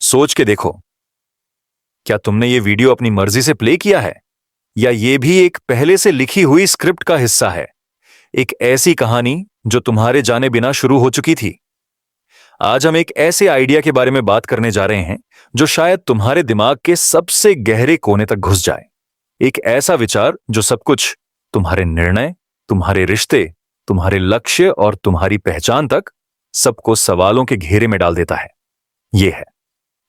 सोच के देखो, क्या तुमने ये वीडियो अपनी मर्जी से प्ले किया है, या ये भी एक पहले से लिखी हुई स्क्रिप्ट का हिस्सा है, एक ऐसी कहानी जो तुम्हारे जाने बिना शुरू हो चुकी थी। आज हम एक ऐसे आइडिया के बारे में बात करने जा रहे हैं जो शायद तुम्हारे दिमाग के सबसे गहरे कोने तक घुस जाए। एक ऐसा विचार जो सब कुछ, तुम्हारे निर्णय, तुम्हारे रिश्ते, तुम्हारे लक्ष्य और तुम्हारी पहचान तक सबको सवालों के घेरे में डाल देता है। यह है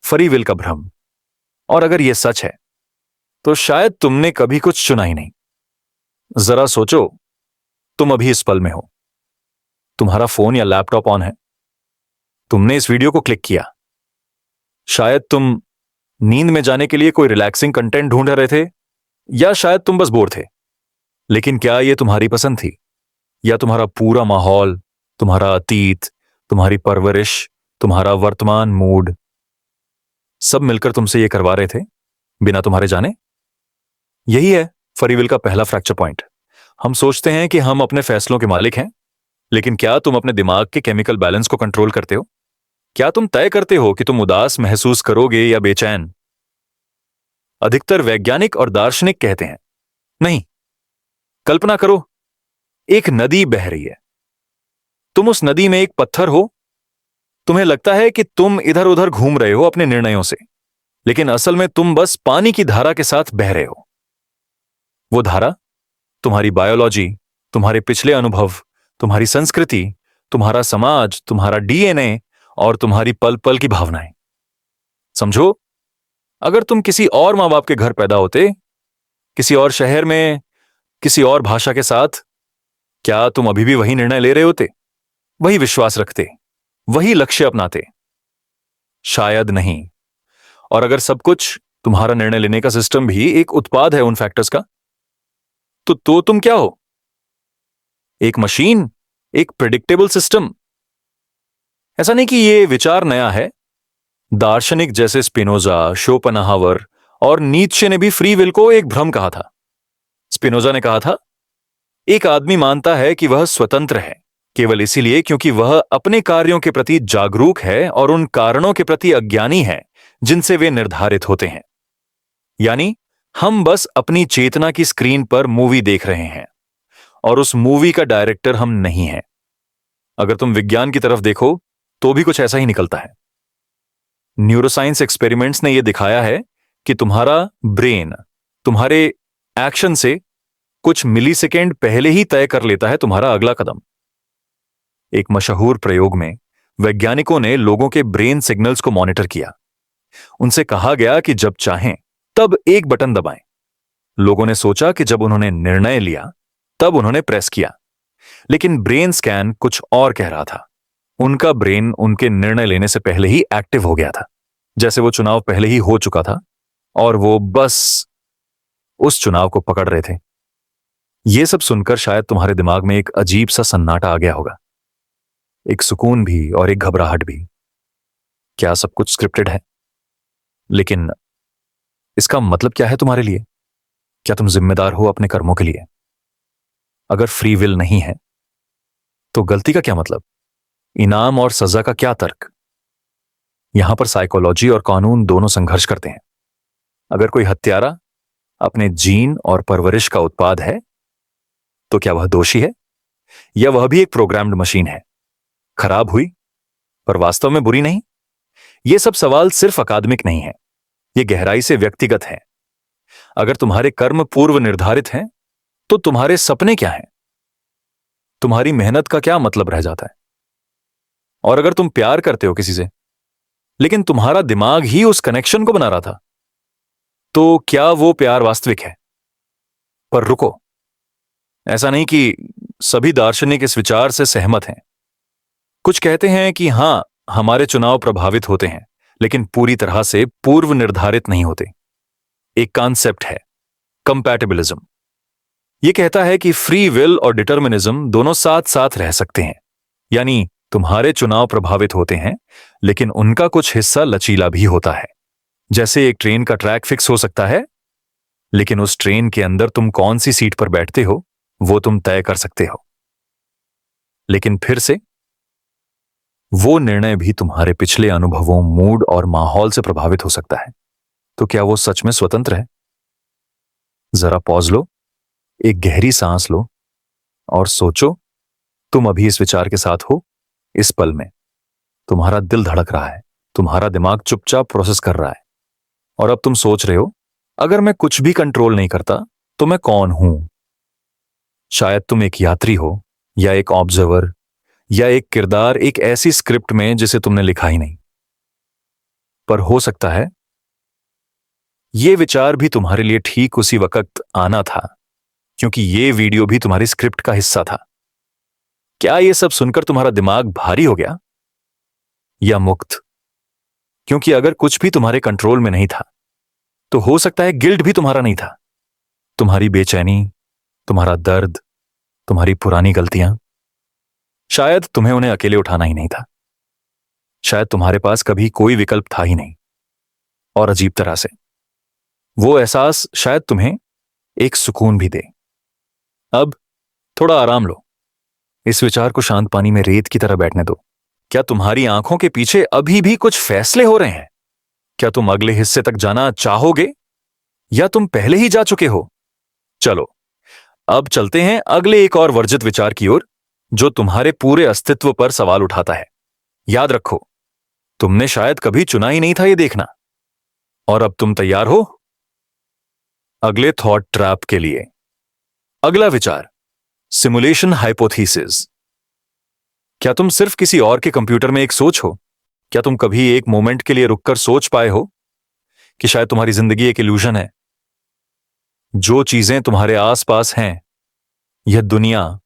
फ्री विल का भ्रम। और अगर यह सच है तो शायद तुमने कभी कुछ चुना ही नहीं। जरा सोचो, तुम अभी इस पल में हो, तुम्हारा फोन या लैपटॉप ऑन है, तुमने इस वीडियो को क्लिक किया। शायद तुम नींद में जाने के लिए कोई रिलैक्सिंग कंटेंट ढूंढ रहे थे, या शायद तुम बस बोर थे। लेकिन क्या यह तुम्हारी पसंद थी, या तुम्हारा पूरा माहौल, तुम्हारा अतीत, तुम्हारी परवरिश, तुम्हारा वर्तमान मूड सब मिलकर तुमसे यह करवा रहे थे बिना तुम्हारे जाने? यही है फ्री विल का पहला फ्रैक्चर पॉइंट। हम सोचते हैं कि हम अपने फैसलों के मालिक हैं, लेकिन क्या तुम अपने दिमाग के केमिकल बैलेंस को कंट्रोल करते हो? क्या तुम तय करते हो कि तुम उदास महसूस करोगे या बेचैन? अधिकतर वैज्ञानिक और दार्शनिक कहते हैं, नहीं। कल्पना करो, एक नदी बह रही है, तुम उस नदी में एक पत्थर हो। तुम्हें लगता है कि तुम इधर उधर घूम रहे हो अपने निर्णयों से, लेकिन असल में तुम बस पानी की धारा के साथ बह रहे हो। वो धारा तुम्हारी बायोलॉजी, तुम्हारे पिछले अनुभव, तुम्हारी संस्कृति, तुम्हारा समाज, तुम्हारा डीएनए और तुम्हारी पल पल की भावनाएं। समझो, अगर तुम किसी और मां बाप के घर पैदा होते, किसी और शहर में, किसी और भाषा के साथ, क्या तुम अभी भी वही निर्णय ले रहे होते, वही विश्वास रखते, वही लक्ष्य अपनाते? शायद नहीं। और अगर सब कुछ, तुम्हारा निर्णय लेने का सिस्टम भी एक उत्पाद है उन फैक्टर्स का, तो तुम क्या हो? एक मशीन, एक प्रिडिक्टेबल सिस्टम। ऐसा नहीं कि यह विचार नया है। दार्शनिक जैसे स्पिनोजा, शोपेनहावर और नीत्शे ने भी फ्री विल को एक भ्रम कहा था। स्पिनोजा ने कहा था, एक आदमी मानता है कि वह स्वतंत्र है केवल इसीलिए क्योंकि वह अपने कार्यों के प्रति जागरूक है और उन कारणों के प्रति अज्ञानी है जिनसे वे निर्धारित होते हैं। यानी हम बस अपनी चेतना की स्क्रीन पर मूवी देख रहे हैं और उस मूवी का डायरेक्टर हम नहीं हैं। अगर तुम विज्ञान की तरफ देखो तो भी कुछ ऐसा ही निकलता है। न्यूरोसाइंस एक्सपेरिमेंट्स ने यह दिखाया है कि तुम्हारा ब्रेन तुम्हारे एक्शन से कुछ मिलीसेकेंड पहले ही तय कर लेता है तुम्हारा अगला कदम। एक मशहूर प्रयोग में वैज्ञानिकों ने लोगों के ब्रेन सिग्नल्स को मॉनिटर किया। उनसे कहा गया कि जब चाहें तब एक बटन दबाएं। लोगों ने सोचा कि जब उन्होंने निर्णय लिया तब उन्होंने प्रेस किया, लेकिन ब्रेन स्कैन कुछ और कह रहा था। उनका ब्रेन उनके निर्णय लेने से पहले ही एक्टिव हो गया था, जैसे वो चुनाव पहले ही हो चुका था और वो बस उस चुनाव को पकड़ रहे थे। यह सब सुनकर शायद तुम्हारे दिमाग में एक अजीब सा सन्नाटा आ गया होगा, एक सुकून भी और एक घबराहट भी। क्या सब कुछ स्क्रिप्टेड है? लेकिन इसका मतलब क्या है तुम्हारे लिए? क्या तुम जिम्मेदार हो अपने कर्मों के लिए? अगर फ्री विल नहीं है तो गलती का क्या मतलब? इनाम और सजा का क्या तर्क? यहां पर साइकोलॉजी और कानून दोनों संघर्ष करते हैं। अगर कोई हत्यारा अपने जीन और परवरिश का उत्पाद है तो क्या वह दोषी है, या वह भी एक प्रोग्राम्ड मशीन है, खराब हुई पर वास्तव में बुरी नहीं? ये सब सवाल सिर्फ अकादमिक नहीं है, ये गहराई से व्यक्तिगत है। अगर तुम्हारे कर्म पूर्व निर्धारित हैं तो तुम्हारे सपने क्या हैं? तुम्हारी मेहनत का क्या मतलब रह जाता है? और अगर तुम प्यार करते हो किसी से, लेकिन तुम्हारा दिमाग ही उस कनेक्शन को बना रहा था, तो क्या वो प्यार वास्तविक है? पर रुको, ऐसा नहीं कि सभी दार्शनिक इस विचार से सहमत हैं। कुछ कहते हैं कि हां, हमारे चुनाव प्रभावित होते हैं, लेकिन पूरी तरह से पूर्व निर्धारित नहीं होते। एक कॉन्सेप्ट है कंपैटिबिलिज्म। यह कहता है कि फ्री विल और डिटर्मिनिज्म दोनों साथ साथ रह सकते हैं। यानी तुम्हारे चुनाव प्रभावित होते हैं, लेकिन उनका कुछ हिस्सा लचीला भी होता है। जैसे एक ट्रेन का ट्रैक फिक्स हो सकता है, लेकिन उस ट्रेन के अंदर तुम कौन सी सीट पर बैठते हो वो तुम तय कर सकते हो। लेकिन फिर से वो निर्णय भी तुम्हारे पिछले अनुभवों, मूड और माहौल से प्रभावित हो सकता है। तो क्या वो सच में स्वतंत्र है? जरा पॉज लो, एक गहरी सांस लो और सोचो, तुम अभी इस विचार के साथ हो, इस पल में। तुम्हारा दिल धड़क रहा है, तुम्हारा दिमाग चुपचाप प्रोसेस कर रहा है, और अब तुम सोच रहे हो, अगर मैं कुछ भी कंट्रोल नहीं करता तो मैं कौन हूं? शायद तुम एक यात्री हो, या एक ऑब्जर्वर, या एक किरदार एक ऐसी स्क्रिप्ट में जिसे तुमने लिखा ही नहीं। पर हो सकता है ये विचार भी तुम्हारे लिए ठीक उसी वक्त आना था, क्योंकि ये वीडियो भी तुम्हारी स्क्रिप्ट का हिस्सा था। क्या ये सब सुनकर तुम्हारा दिमाग भारी हो गया, या मुक्त? क्योंकि अगर कुछ भी तुम्हारे कंट्रोल में नहीं था, तो हो सकता है गिल्ट भी तुम्हारा नहीं था। तुम्हारी बेचैनी, तुम्हारा दर्द, तुम्हारी पुरानी गलतियां, शायद तुम्हें उन्हें अकेले उठाना ही नहीं था। शायद तुम्हारे पास कभी कोई विकल्प था ही नहीं। और अजीब तरह से वो एहसास शायद तुम्हें एक सुकून भी दे। अब थोड़ा आराम लो, इस विचार को शांत पानी में रेत की तरह बैठने दो। क्या तुम्हारी आंखों के पीछे अभी भी कुछ फैसले हो रहे हैं? क्या तुम अगले हिस्से तक जाना चाहोगे, या तुम पहले ही जा चुके हो? चलो, अब चलते हैं अगले एक और वर्जित विचार की ओर, जो तुम्हारे पूरे अस्तित्व पर सवाल उठाता है। याद रखो, तुमने शायद कभी चुना ही नहीं था ये देखना। और अब तुम तैयार हो अगले थॉट ट्रैप के लिए। अगला विचार, सिमुलेशन हाइपोथेसिस। क्या तुम सिर्फ किसी और के कंप्यूटर में एक सोच हो? क्या तुम कभी एक मोमेंट के लिए रुककर सोच पाए हो कि शायद तुम्हारी जिंदगी एक इल्यूजन है? जो चीजें तुम्हारे आसपास हैं, यह दुनिया,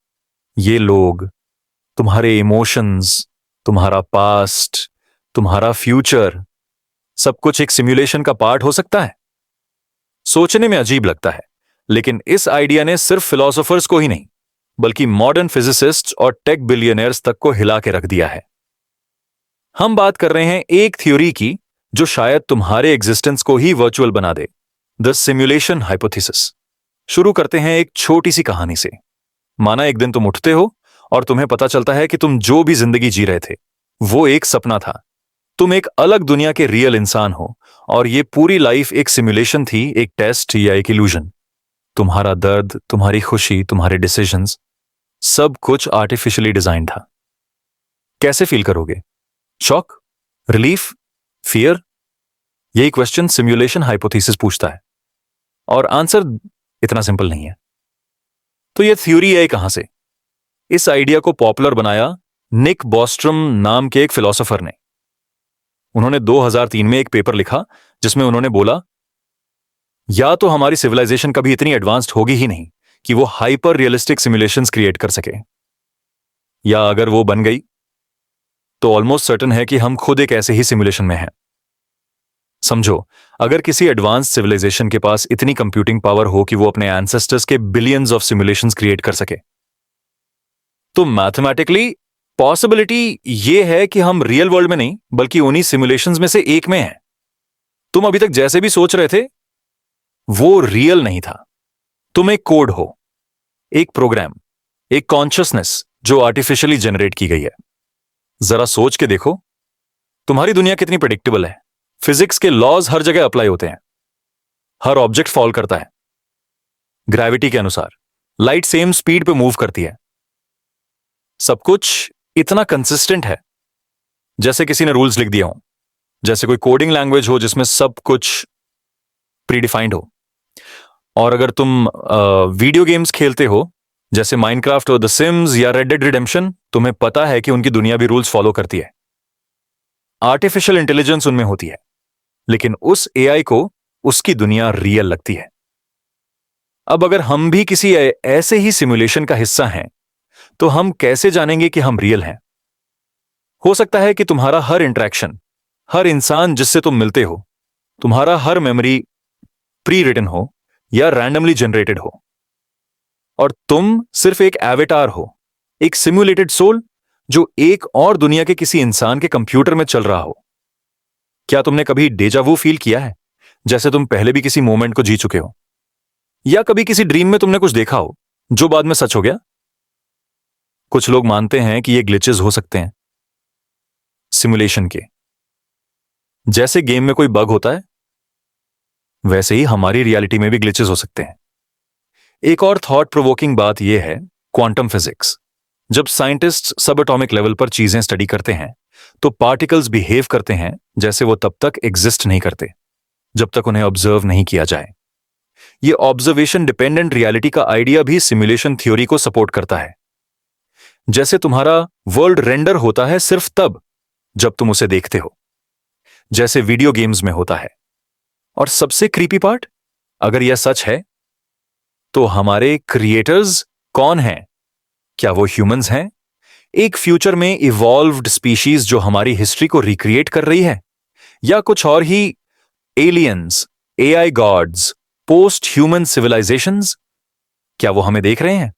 ये लोग, तुम्हारे इमोशंस, तुम्हारा पास्ट, तुम्हारा फ्यूचर, सब कुछ एक सिमुलेशन का पार्ट हो सकता है। सोचने में अजीब लगता है, लेकिन इस आइडिया ने सिर्फ फिलोसोफर्स को ही नहीं, बल्कि मॉडर्न फिजिसिस्ट्स और टेक बिलियनियर्स तक को हिला के रख दिया है। हम बात कर रहे हैं एक थ्योरी की जो शायद तुम्हारे एग्जिस्टेंस को ही वर्चुअल बना दे, द सिमुलेशन हाइपोथेसिस। शुरू करते हैं एक छोटी सी कहानी से। माना एक दिन तुम उठते हो और तुम्हें पता चलता है कि तुम जो भी जिंदगी जी रहे थे वो एक सपना था। तुम एक अलग दुनिया के रियल इंसान हो, और ये पूरी लाइफ एक सिमुलेशन थी, एक टेस्ट या एक इल्यूजन। तुम्हारा दर्द, तुम्हारी खुशी, तुम्हारे डिसीजंस, सब कुछ आर्टिफिशियली डिजाइन था। कैसे फील करोगे? Shock, relief, fear? यही क्वेश्चन सिमुलेशन हाइपोथेसिस पूछता है, और आंसर इतना सिंपल नहीं है। तो ये थ्योरी है कहां से? इस आइडिया को पॉपुलर बनाया निक बॉस्ट्रम नाम के एक फिलोसोफर ने। उन्होंने 2003 में एक पेपर लिखा जिसमें उन्होंने बोला, या तो हमारी सिविलाइजेशन कभी इतनी एडवांस्ड होगी ही नहीं कि वो हाइपर रियलिस्टिक सिमुलेशंस क्रिएट कर सके, या अगर वो बन गई तो ऑलमोस्ट सर्टेन है कि हम खुद एक ऐसे ही सिमुलेशन में हैं। समझो, अगर किसी एडवांस सिविलाइजेशन के पास इतनी कंप्यूटिंग पावर हो कि वो अपने एंसेस्टर्स के बिलियंस ऑफ सिमुलेशंस क्रिएट कर सके, तो मैथमेटिकली पॉसिबिलिटी ये है कि हम रियल वर्ल्ड में नहीं बल्कि उन्हीं सिमुलेशंस में से एक में हैं। तुम अभी तक जैसे भी सोच रहे थे वो रियल नहीं था। तुम एक कोड हो, एक प्रोग्राम, एक कॉन्शियसनेस जो आर्टिफिशियली जनरेट की गई है। जरा सोच के देखो, तुम्हारी दुनिया कितनी प्रेडिक्टेबल है। फिजिक्स के लॉज हर जगह अप्लाई होते हैं, हर ऑब्जेक्ट फॉल करता है ग्रेविटी के अनुसार, लाइट सेम स्पीड पे मूव करती है। सब कुछ इतना कंसिस्टेंट है जैसे किसी ने रूल्स लिख दिया हो, जैसे कोई कोडिंग लैंग्वेज हो जिसमें सब कुछ प्रीडिफाइंड हो। और अगर तुम वीडियो गेम्स खेलते हो जैसे माइनक्राफ्ट और द सिम्स या रेड डेड रिडेम्पशन, तुम्हें पता है कि उनकी दुनिया भी रूल्स फॉलो करती है। आर्टिफिशियल इंटेलिजेंस उनमें होती है, लेकिन उस एआई को उसकी दुनिया रियल लगती है। अब अगर हम भी किसी ऐसे ही सिमुलेशन का हिस्सा हैं, तो हम कैसे जानेंगे कि हम रियल हैं? हो सकता है कि तुम्हारा हर इंटरेक्शन, हर इंसान जिससे तुम मिलते हो, तुम्हारा हर मेमोरी प्री रिटन हो या रैंडमली जनरेटेड हो, और तुम सिर्फ एक एवेटार हो, एक सिमुलेटेड सोल जो एक और दुनिया के किसी इंसान के कंप्यूटर में चल रहा हो। क्या तुमने कभी डेजा वू फील किया है, जैसे तुम पहले भी किसी मोमेंट को जी चुके हो? या कभी किसी ड्रीम में तुमने कुछ देखा हो जो बाद में सच हो गया? कुछ लोग मानते हैं कि ये ग्लिचेस हो सकते हैं, सिमुलेशन के। जैसे गेम में कोई बग होता है, वैसे ही हमारी रियलिटी में भी ग्लिचेस हो सकते हैं। एक और थॉट प्रोवोकिंग बात यह है क्वांटम फिजिक्स। जब साइंटिस्ट सब एटॉमिक लेवल पर चीजें स्टडी करते हैं तो पार्टिकल्स बिहेव करते हैं जैसे वो तब तक एग्जिस्ट नहीं करते जब तक उन्हें ऑब्जर्व नहीं किया जाए। ये ऑब्जर्वेशन डिपेंडेंट रियलिटी का आइडिया भी सिमुलेशन थ्योरी को सपोर्ट करता है। जैसे तुम्हारा वर्ल्ड रेंडर होता है सिर्फ तब जब तुम उसे देखते हो, जैसे वीडियो गेम्स में होता है। और सबसे क्रीपी पार्ट, अगर यह सच है तो हमारे क्रिएटर्स कौन हैं? क्या वो ह्यूमंस हैं, एक फ्यूचर में इवॉल्व्ड स्पीशीज जो हमारी हिस्ट्री को रिक्रिएट कर रही है, या कुछ और ही aliens, AI gods, post human civilisations? क्या वो हमें देख रहे हैं?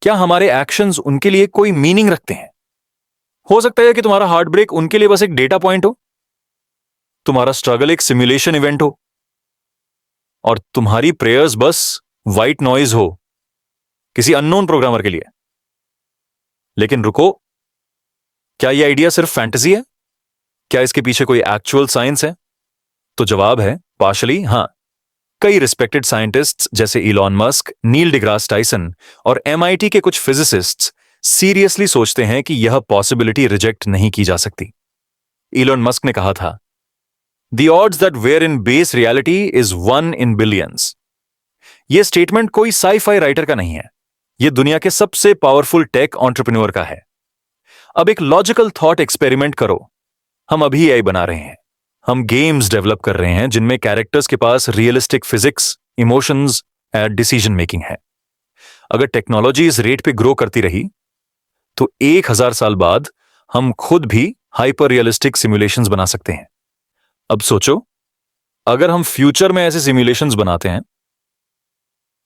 क्या हमारे एक्शंस उनके लिए कोई मीनिंग रखते हैं? हो सकता है कि तुम्हारा हार्ट ब्रेक उनके लिए बस एक डेटा पॉइंट हो, तुम्हारा स्ट्रगल एक सिमुलेशन इवेंट हो, और तुम्हारी प्रेयर्स बस व्हाइट नॉइज हो किसी अननोन प्रोग्रामर के लिए। लेकिन रुको, क्या यह आइडिया सिर्फ फैंटेसी है? क्या इसके पीछे कोई एक्चुअल साइंस है? तो जवाब है पार्शली हां। कई रिस्पेक्टेड साइंटिस्ट्स जैसे इलॉन मस्क, नील डिग्रास टाइसन और MIT के कुछ फिजिसिस्ट्स सीरियसली सोचते हैं कि यह पॉसिबिलिटी रिजेक्ट नहीं की जा सकती। इलॉन मस्क ने कहा था, the odds that we're in base reality is 1 in billions। यह स्टेटमेंट कोई साई-फाई राइटर का नहीं है, यह दुनिया के सबसे पावरफुल टेक एंटरप्रेन्योर का है। अब एक लॉजिकल थॉट एक्सपेरिमेंट करो। हम अभी AI बना रहे हैं, हम गेम्स डेवलप कर रहे हैं जिनमें कैरेक्टर्स के पास realistic physics, emotions and decision making है। अगर टेक्नोलॉजी इस रेट पे ग्रो करती रही तो 1000 साल बाद हम खुद भी हाइपर रियलिस्टिक सिमुलेशंस बना सकते हैं। अब सोचो, अगर हम फ्यूचर में ऐसे सिमुलेशंस बनाते हैं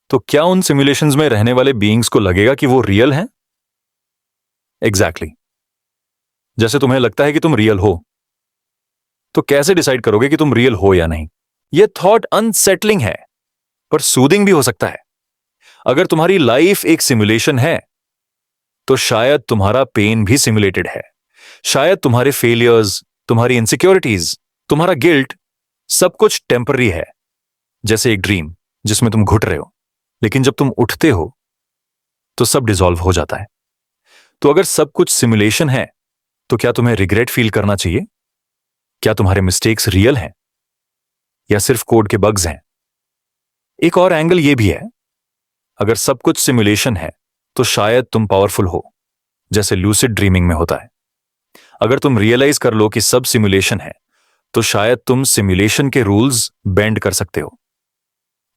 तो क्या उन सिमुलेशंस में रहने वाले बीइंग्स को लगेगा कि वो रियल हैं? एग्जैक्टली। जैसे तुम्हें लगता है कि तुम रियल हो, तो कैसे डिसाइड करोगे कि तुम रियल हो या नहीं? यह थॉट अनसेटलिंग है पर सूदिंग भी हो सकता है। अगर तुम्हारी लाइफ एक सिमुलेशन है तो शायद तुम्हारा पेन भी सिमुलेटेड है। शायद तुम्हारे फेलियर्स, तुम्हारी इनसिक्योरिटीज, तुम्हारा गिल्ट, सब कुछ टेम्पररी है, जैसे एक ड्रीम जिसमें तुम घुट रहे हो, लेकिन जब तुम उठते हो तो सब डिसॉल्व हो जाता है। तो अगर सब कुछ सिमुलेशन है तो क्या तुम्हें रिग्रेट फील करना चाहिए? क्या तुम्हारे मिस्टेक्स रियल हैं या सिर्फ कोड के बग्स हैं? एक और एंगल यह भी है, अगर सब कुछ सिमुलेशन है तो शायद तुम पावरफुल हो, जैसे लूसिड ड्रीमिंग में होता है। अगर तुम रियलाइज कर लो कि सब सिमुलेशन है तो शायद तुम सिमुलेशन के रूल्स बेंड कर सकते हो।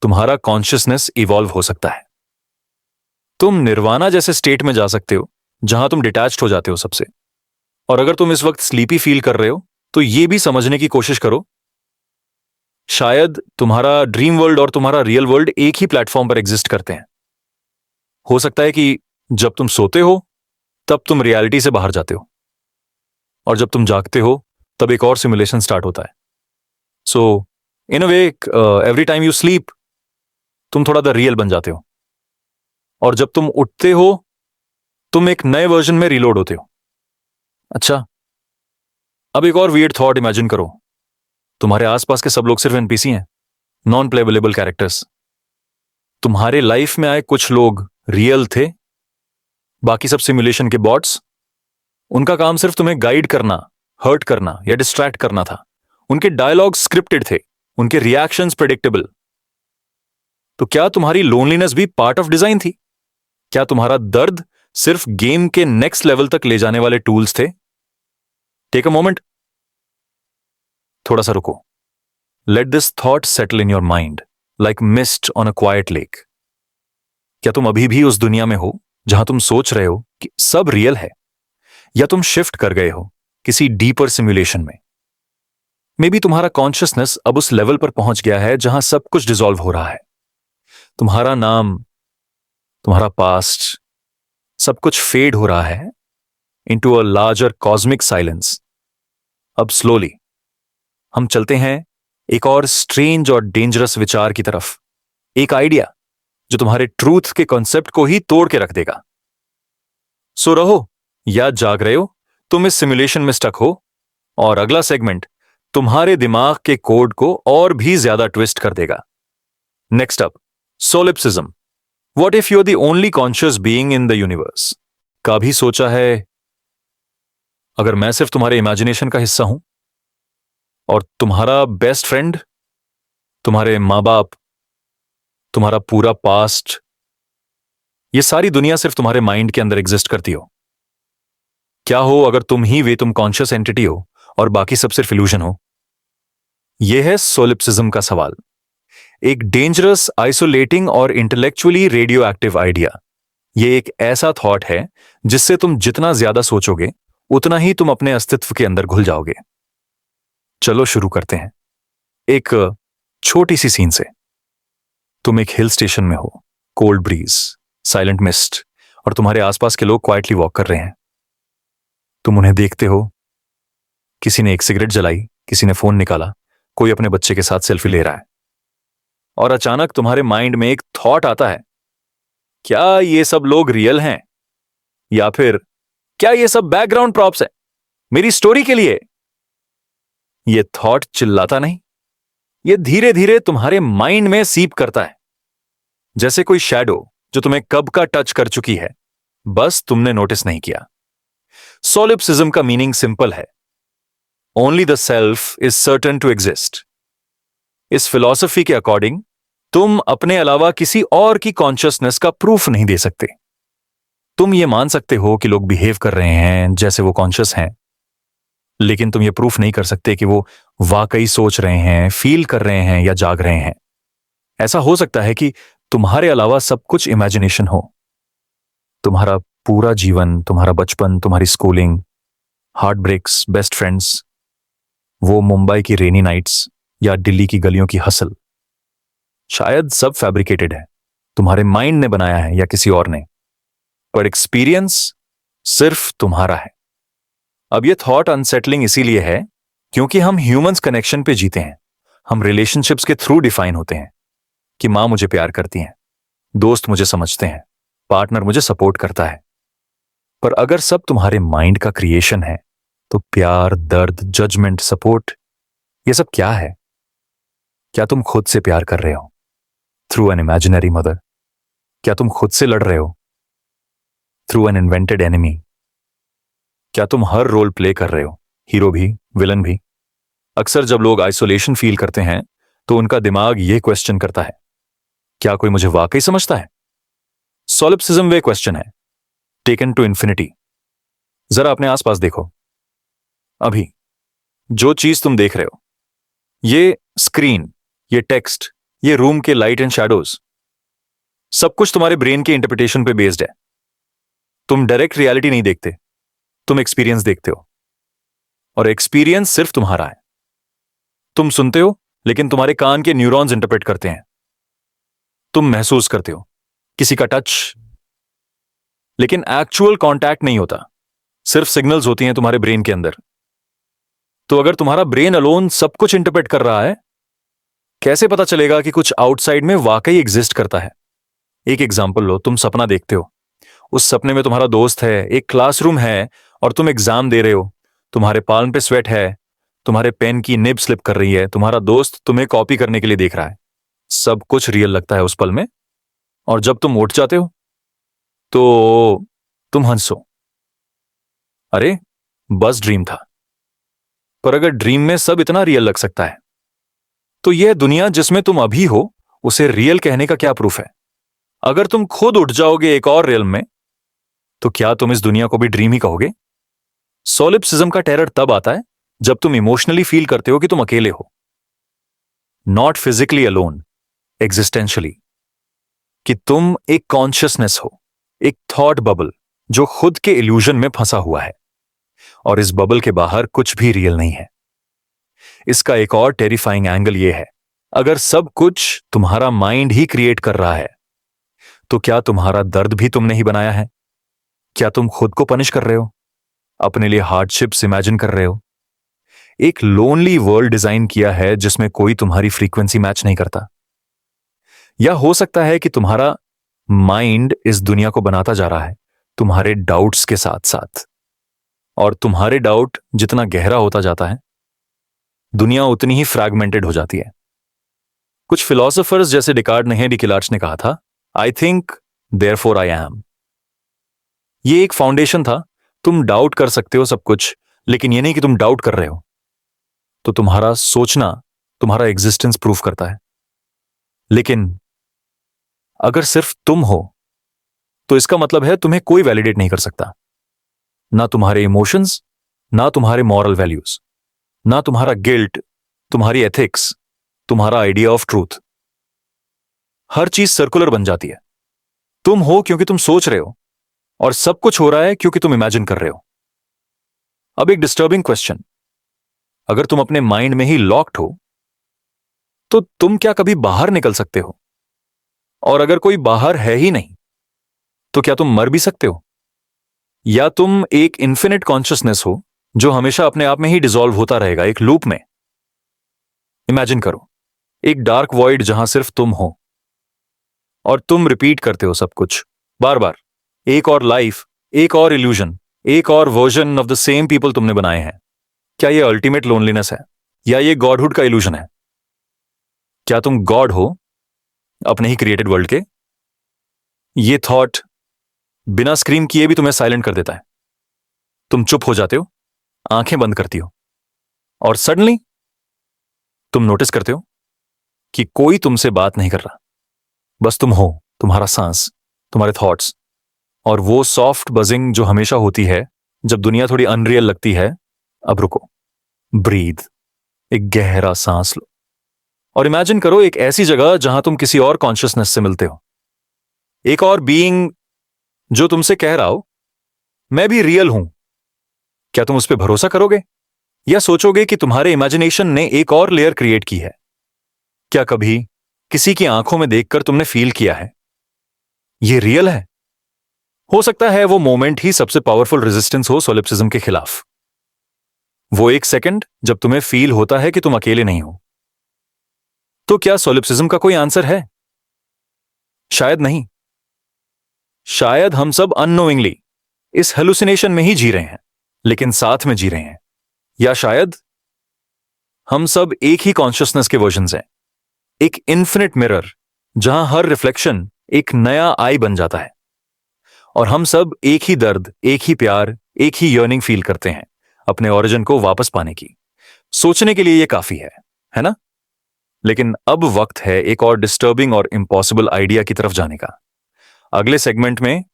तुम्हारा कॉन्शियसनेस इवॉल्व हो सकता है। तुम निर्वाणा जैसे स्टेट में जा सकते हो जहां तुम डिटैच्ड हो जाते हो सबसे। और अगर तुम इस वक्त स्लीपी फील कर रहे हो तो यह भी समझने की कोशिश करो, शायद तुम्हारा ड्रीम वर्ल्ड और तुम्हारा रियल वर्ल्ड एक ही प्लेटफॉर्म पर एग्जिस्ट करते हैं। हो सकता है कि जब तुम सोते हो तब तुम रियलिटी से बाहर जाते हो, और जब तुम जागते हो तब एक और सिमुलेशन स्टार्ट होता है। So in a way every time you sleep तुम थोड़ा द रियल बन जाते हो, और जब तुम उठते हो तुम एक नए वर्जन में रीलोड होते हो। अच्छा, अब एक और वियर्ड थॉट इमेजिन करो। तुम्हारे आसपास के सब लोग सिर्फ NPC हैं, नॉन प्लेबलेबल कैरेक्टर्स। तुम्हारे लाइफ में आए कुछ लोग रियल थे, बाकी सब सिमुलेशन के बॉट्स। उनका काम सिर्फ तुम्हें गाइड करना, हर्ट करना या डिस्ट्रैक्ट करना था। उनके डायलॉग स्क्रिप्टेड थे, उनके रिएक्शंस प्रेडिक्टेबल। तो क्या तुम्हारी लोनलीनेस भी पार्ट ऑफ डिजाइन थी? क्या तुम्हारा दर्द सिर्फ गेम के नेक्स्ट लेवल तक ले जाने वाले टूल्स थे? टेक अ मोमेंट, थोड़ा सा रुको। Let this thought settle in your mind like mist on a quite lake. क्या तुम अभी भी उस दुनिया में हो जहां तुम सोच रहे हो कि सब रियल है, या तुम शिफ्ट कर गए हो किसी डीपर सिमुलेशन में? मे बी तुम्हारा कॉन्शियसनेस अब उस लेवल पर पहुंच गया है जहां सब कुछ डिसॉल्व हो रहा है। तुम्हारा नाम, तुम्हारा पास्ट, सब कुछ फेड हो रहा है into a larger cosmic silence. अब स्लोली हम चलते हैं एक और स्ट्रेंज और डेंजरस विचार की तरफ, एक आइडिया जो तुम्हारे ट्रूथ के कॉन्सेप्ट को ही तोड़ के रख देगा। सो रहो या जाग रहे हो, तुम इस सिमुलेशन में स्टक हो, और अगला सेगमेंट तुम्हारे दिमाग के कोड को और भी ज्यादा ट्विस्ट कर देगा। Next up, solipsism. What if you are the only conscious being in the universe? कभी सोचा है अगर मैं सिर्फ तुम्हारे इमेजिनेशन का हिस्सा हूं और तुम्हारा बेस्ट फ्रेंड, तुम्हारे मां बाप, तुम्हारा पूरा पास्ट, ये सारी दुनिया सिर्फ तुम्हारे माइंड के अंदर एग्जिस्ट करती हो? क्या हो अगर तुम कॉन्शियस एंटिटी हो और बाकी सब सिर्फ इल्यूजन हो? यह है सोलिप्सिज्म का सवाल। एक डेंजरस, आइसोलेटिंग और इंटेलेक्चुअली रेडियो एक्टिव आइडिया। यह एक ऐसा थॉट है जिससे तुम जितना ज्यादा सोचोगे उतना ही तुम अपने अस्तित्व के अंदर घुल जाओगे। चलो शुरू करते हैं एक छोटी सी सीन से। तुम एक हिल स्टेशन में हो, कोल्ड ब्रीज, साइलेंट मिस्ट, और तुम्हारे आसपास के लोग क्वाइटली वॉक कर रहे हैं। तुम उन्हें देखते हो, किसी ने एक सिगरेट जलाई, किसी ने फोन निकाला, कोई अपने बच्चे के साथ सेल्फी ले रहा है। और अचानक तुम्हारे माइंड में एक थॉट आता है, क्या ये सब लोग रियल हैं, या फिर क्या ये सब बैकग्राउंड प्रॉप्स है मेरी स्टोरी के लिए? ये थॉट चिल्लाता नहीं, ये धीरे धीरे तुम्हारे माइंड में सीप करता है, जैसे कोई शैडो जो तुम्हें कब का टच कर चुकी है, बस तुमने नोटिस नहीं किया। सोलिप्सिज्म का मीनिंग सिंपल है, only the self is certain to exist. इस फिलॉसफी के अकॉर्डिंग तुम अपने अलावा किसी और की कॉन्शियसनेस का प्रूफ नहीं दे सकते। तुम ये मान सकते हो कि लोग बिहेव कर रहे हैं जैसे वो कॉन्शियस हैं, लेकिन तुम ये प्रूफ नहीं कर सकते कि वो वाकई सोच रहे हैं, फील कर रहे हैं या जाग रहे हैं। ऐसा हो सकता है कि तुम्हारे अलावा सब कुछ इमेजिनेशन हो। तुम्हारा पूरा जीवन, तुम्हारा बचपन, तुम्हारी schooling, heartbreaks, best friends, वो मुंबई की रेनी नाइट्स या दिल्ली की गलियों की हसल, शायद सब फैब्रिकेटेड है, तुम्हारे माइंड ने बनाया है या किसी और ने, पर एक्सपीरियंस सिर्फ तुम्हारा है। अब ये थॉट अनसेटलिंग इसीलिए है क्योंकि हम ह्यूमंस कनेक्शन पे जीते हैं। हम रिलेशनशिप्स के थ्रू डिफाइन होते हैं कि मां मुझे प्यार करती हैं, दोस्त मुझे समझते हैं, पार्टनर मुझे सपोर्ट करता है। पर अगर सब तुम्हारे माइंड का क्रिएशन है तो प्यार, दर्द, जजमेंट, सपोर्ट, ये सब क्या है? क्या तुम खुद से प्यार कर रहे हो थ्रू एन इमेजिनरी मदर? क्या तुम खुद से लड़ रहे हो थ्रू एन इन्वेंटेड एनिमी? क्या तुम हर रोल प्ले कर रहे हो, हीरो भी, विलन भी? अक्सर जब लोग आइसोलेशन फील करते हैं तो उनका दिमाग यह क्वेश्चन करता है, क्या कोई मुझे वाकई समझता है? सोलिप्सिज्म वे क्वेश्चन है, टेकन टू इंफिनिटी। जरा अपने आसपास देखो। अभी जो चीज तुम देख रहे हो, ये स्क्रीन, ये टेक्स्ट, ये रूम के लाइट एंड शैडोज, सब कुछ तुम्हारे ब्रेन के इंटरप्रिटेशन पे बेस्ड है। तुम डायरेक्ट रियलिटी नहीं देखते, तुम एक्सपीरियंस देखते हो, और एक्सपीरियंस सिर्फ तुम्हारा है। तुम सुनते हो लेकिन तुम्हारे कान के न्यूरॉन्स इंटरप्रेट करते हैं। तुम महसूस करते हो किसी का टच, लेकिन एक्चुअल कांटेक्ट नहीं होता, सिर्फ सिग्नल्स होती हैं तुम्हारे ब्रेन के अंदर। तो अगर तुम्हारा ब्रेन अलोन सब कुछ इंटरप्रेट कर रहा है, कैसे पता चलेगा कि कुछ आउटसाइड में वाकई एग्जिस्ट करता है? एक एग्जांपल लो, तुम सपना देखते हो, उस सपने में तुम्हारा दोस्त है, एक क्लासरूम है और तुम एग्जाम दे रहे हो। तुम्हारे पाल्म पे स्वेट है, तुम्हारे पेन की निब स्लिप कर रही है, तुम्हारा दोस्त तुम्हें कॉपी करने के लिए देख रहा है। सब कुछ रियल लगता है उस पल में, और जब तुम उठ जाते हो तो तुम हंसो, अरे बस ड्रीम था। पर अगर ड्रीम में सब इतना रियल लग सकता है, तो यह दुनिया जिसमें तुम अभी हो उसे रियल कहने का क्या प्रूफ है? अगर तुम खुद उठ जाओगे एक और रियल में, तो क्या तुम इस दुनिया को भी ड्रीम ही कहोगे? सोलिप्सिज्म का टेरर तब आता है जब तुम इमोशनली फील करते हो कि तुम अकेले हो, नॉट फिजिकली अलोन, एग्जिस्टेंशियली, कि तुम एक कॉन्शियसनेस हो, एक थॉट बबल जो खुद के इल्यूजन में फंसा हुआ है, और इस बबल के बाहर कुछ भी रियल नहीं है। इसका एक और टेरिफाइंग एंगल यह है, अगर सब कुछ तुम्हारा माइंड ही क्रिएट कर रहा है, तो क्या तुम्हारा दर्द भी तुमने ही बनाया है? क्या तुम खुद को पनिश कर रहे हो, अपने लिए हार्डशिप्स इमेजिन कर रहे हो? एक लोनली वर्ल्ड डिजाइन किया है जिसमें कोई तुम्हारी फ्रीक्वेंसी मैच नहीं करता। या हो सकता है कि तुम्हारा माइंड इस दुनिया को बनाता जा रहा है तुम्हारे डाउट्स के साथ साथ, और तुम्हारे डाउट जितना गहरा होता जाता है, दुनिया उतनी ही फ्रैगमेंटेड हो जाती है। कुछ फिलोसोफर्स जैसे डिकार्ड ने डिकिलार्च ने कहा था, I think therefore I am. ये एक फाउंडेशन था। तुम डाउट कर सकते हो सब कुछ, लेकिन ये नहीं कि तुम डाउट कर रहे हो। तो तुम्हारा सोचना तुम्हारा एग्जिस्टेंस प्रूफ करता है। लेकिन अगर सिर्फ तुम हो तो इसका मतलब है तुम्हें कोई वैलिडेट नहीं कर सकता। ना तुम्हारे इमोशंस, ना तुम्हारे मॉरल वैल्यूज, ना तुम्हारा गिल्ट, तुम्हारी एथिक्स, तुम्हारा आइडिया ऑफ ट्रूथ। हर चीज सर्कुलर बन जाती है। तुम हो क्योंकि तुम सोच रहे हो, और सब कुछ हो रहा है क्योंकि तुम इमेजिन कर रहे हो। अब एक डिस्टर्बिंग क्वेश्चन, अगर तुम अपने माइंड में ही लॉक्ड हो तो तुम क्या कभी बाहर निकल सकते हो? और अगर कोई बाहर है ही नहीं तो क्या तुम मर भी सकते हो? या तुम एक इन्फिनिट कॉन्शियसनेस हो जो हमेशा अपने आप में ही डिसॉल्व होता रहेगा एक लूप में? इमेजिन करो एक डार्क वॉइड जहां सिर्फ तुम हो और तुम रिपीट करते हो सब कुछ बार बार। एक और लाइफ, एक और इल्यूजन, एक और version of the same people तुमने बनाए हैं। क्या यह अल्टीमेट लोनलीनेस है या ये गॉडहुड का इल्यूजन है? क्या तुम गॉड हो अपने ही क्रिएटेड वर्ल्ड के? ये थॉट बिना स्क्रीम किए भी तुम्हें साइलेंट कर देता है। तुम चुप हो जाते हो, आंखें बंद करती हो, और सडनली तुम नोटिस करते हो कि कोई तुमसे बात नहीं कर रहा। बस तुम हो, तुम्हारा सांस, तुम्हारे थॉट्स, और वो सॉफ्ट बजिंग जो हमेशा होती है जब दुनिया थोड़ी अनरियल लगती है। अब रुको, ब्रीद, एक गहरा सांस लो और इमेजिन करो एक ऐसी जगह जहां तुम किसी और कॉन्शियसनेस से मिलते हो। एक और बीइंग जो तुमसे कह रहा हो मैं भी रियल हूं। क्या तुम उस पर भरोसा करोगे या सोचोगे कि तुम्हारे इमेजिनेशन ने एक और लेयर क्रिएट की है? क्या कभी किसी की आंखों में देखकर तुमने फील किया है ये रियल है? हो सकता है वो मोमेंट ही सबसे पावरफुल रेजिस्टेंस हो सोलिप्सिज्म के खिलाफ। वो एक सेकंड जब तुम्हें फील होता है कि तुम अकेले नहीं हो। तो क्या सोलिप्सिज्म का कोई आंसर है? शायद नहीं। शायद हम सब अननोइंगली इस हेलुसिनेशन में ही जी रहे हैं, लेकिन साथ में जी रहे हैं। या शायद हम सब एक ही कॉन्शियसनेस के वर्जन्स हैं, एक इन्फिनिट मिरर जहां हर रिफ्लेक्शन एक नया आई बन जाता है। और हम सब एक ही दर्द, एक ही प्यार, एक ही यर्निंग फील करते हैं अपने ओरिजिन को वापस पाने की। सोचने के लिए यह काफी है ना? लेकिन अब वक्त है एक और डिस्टर्बिंग और इम्पॉसिबल आइडिया की तरफ जाने का। अगले सेगमेंट में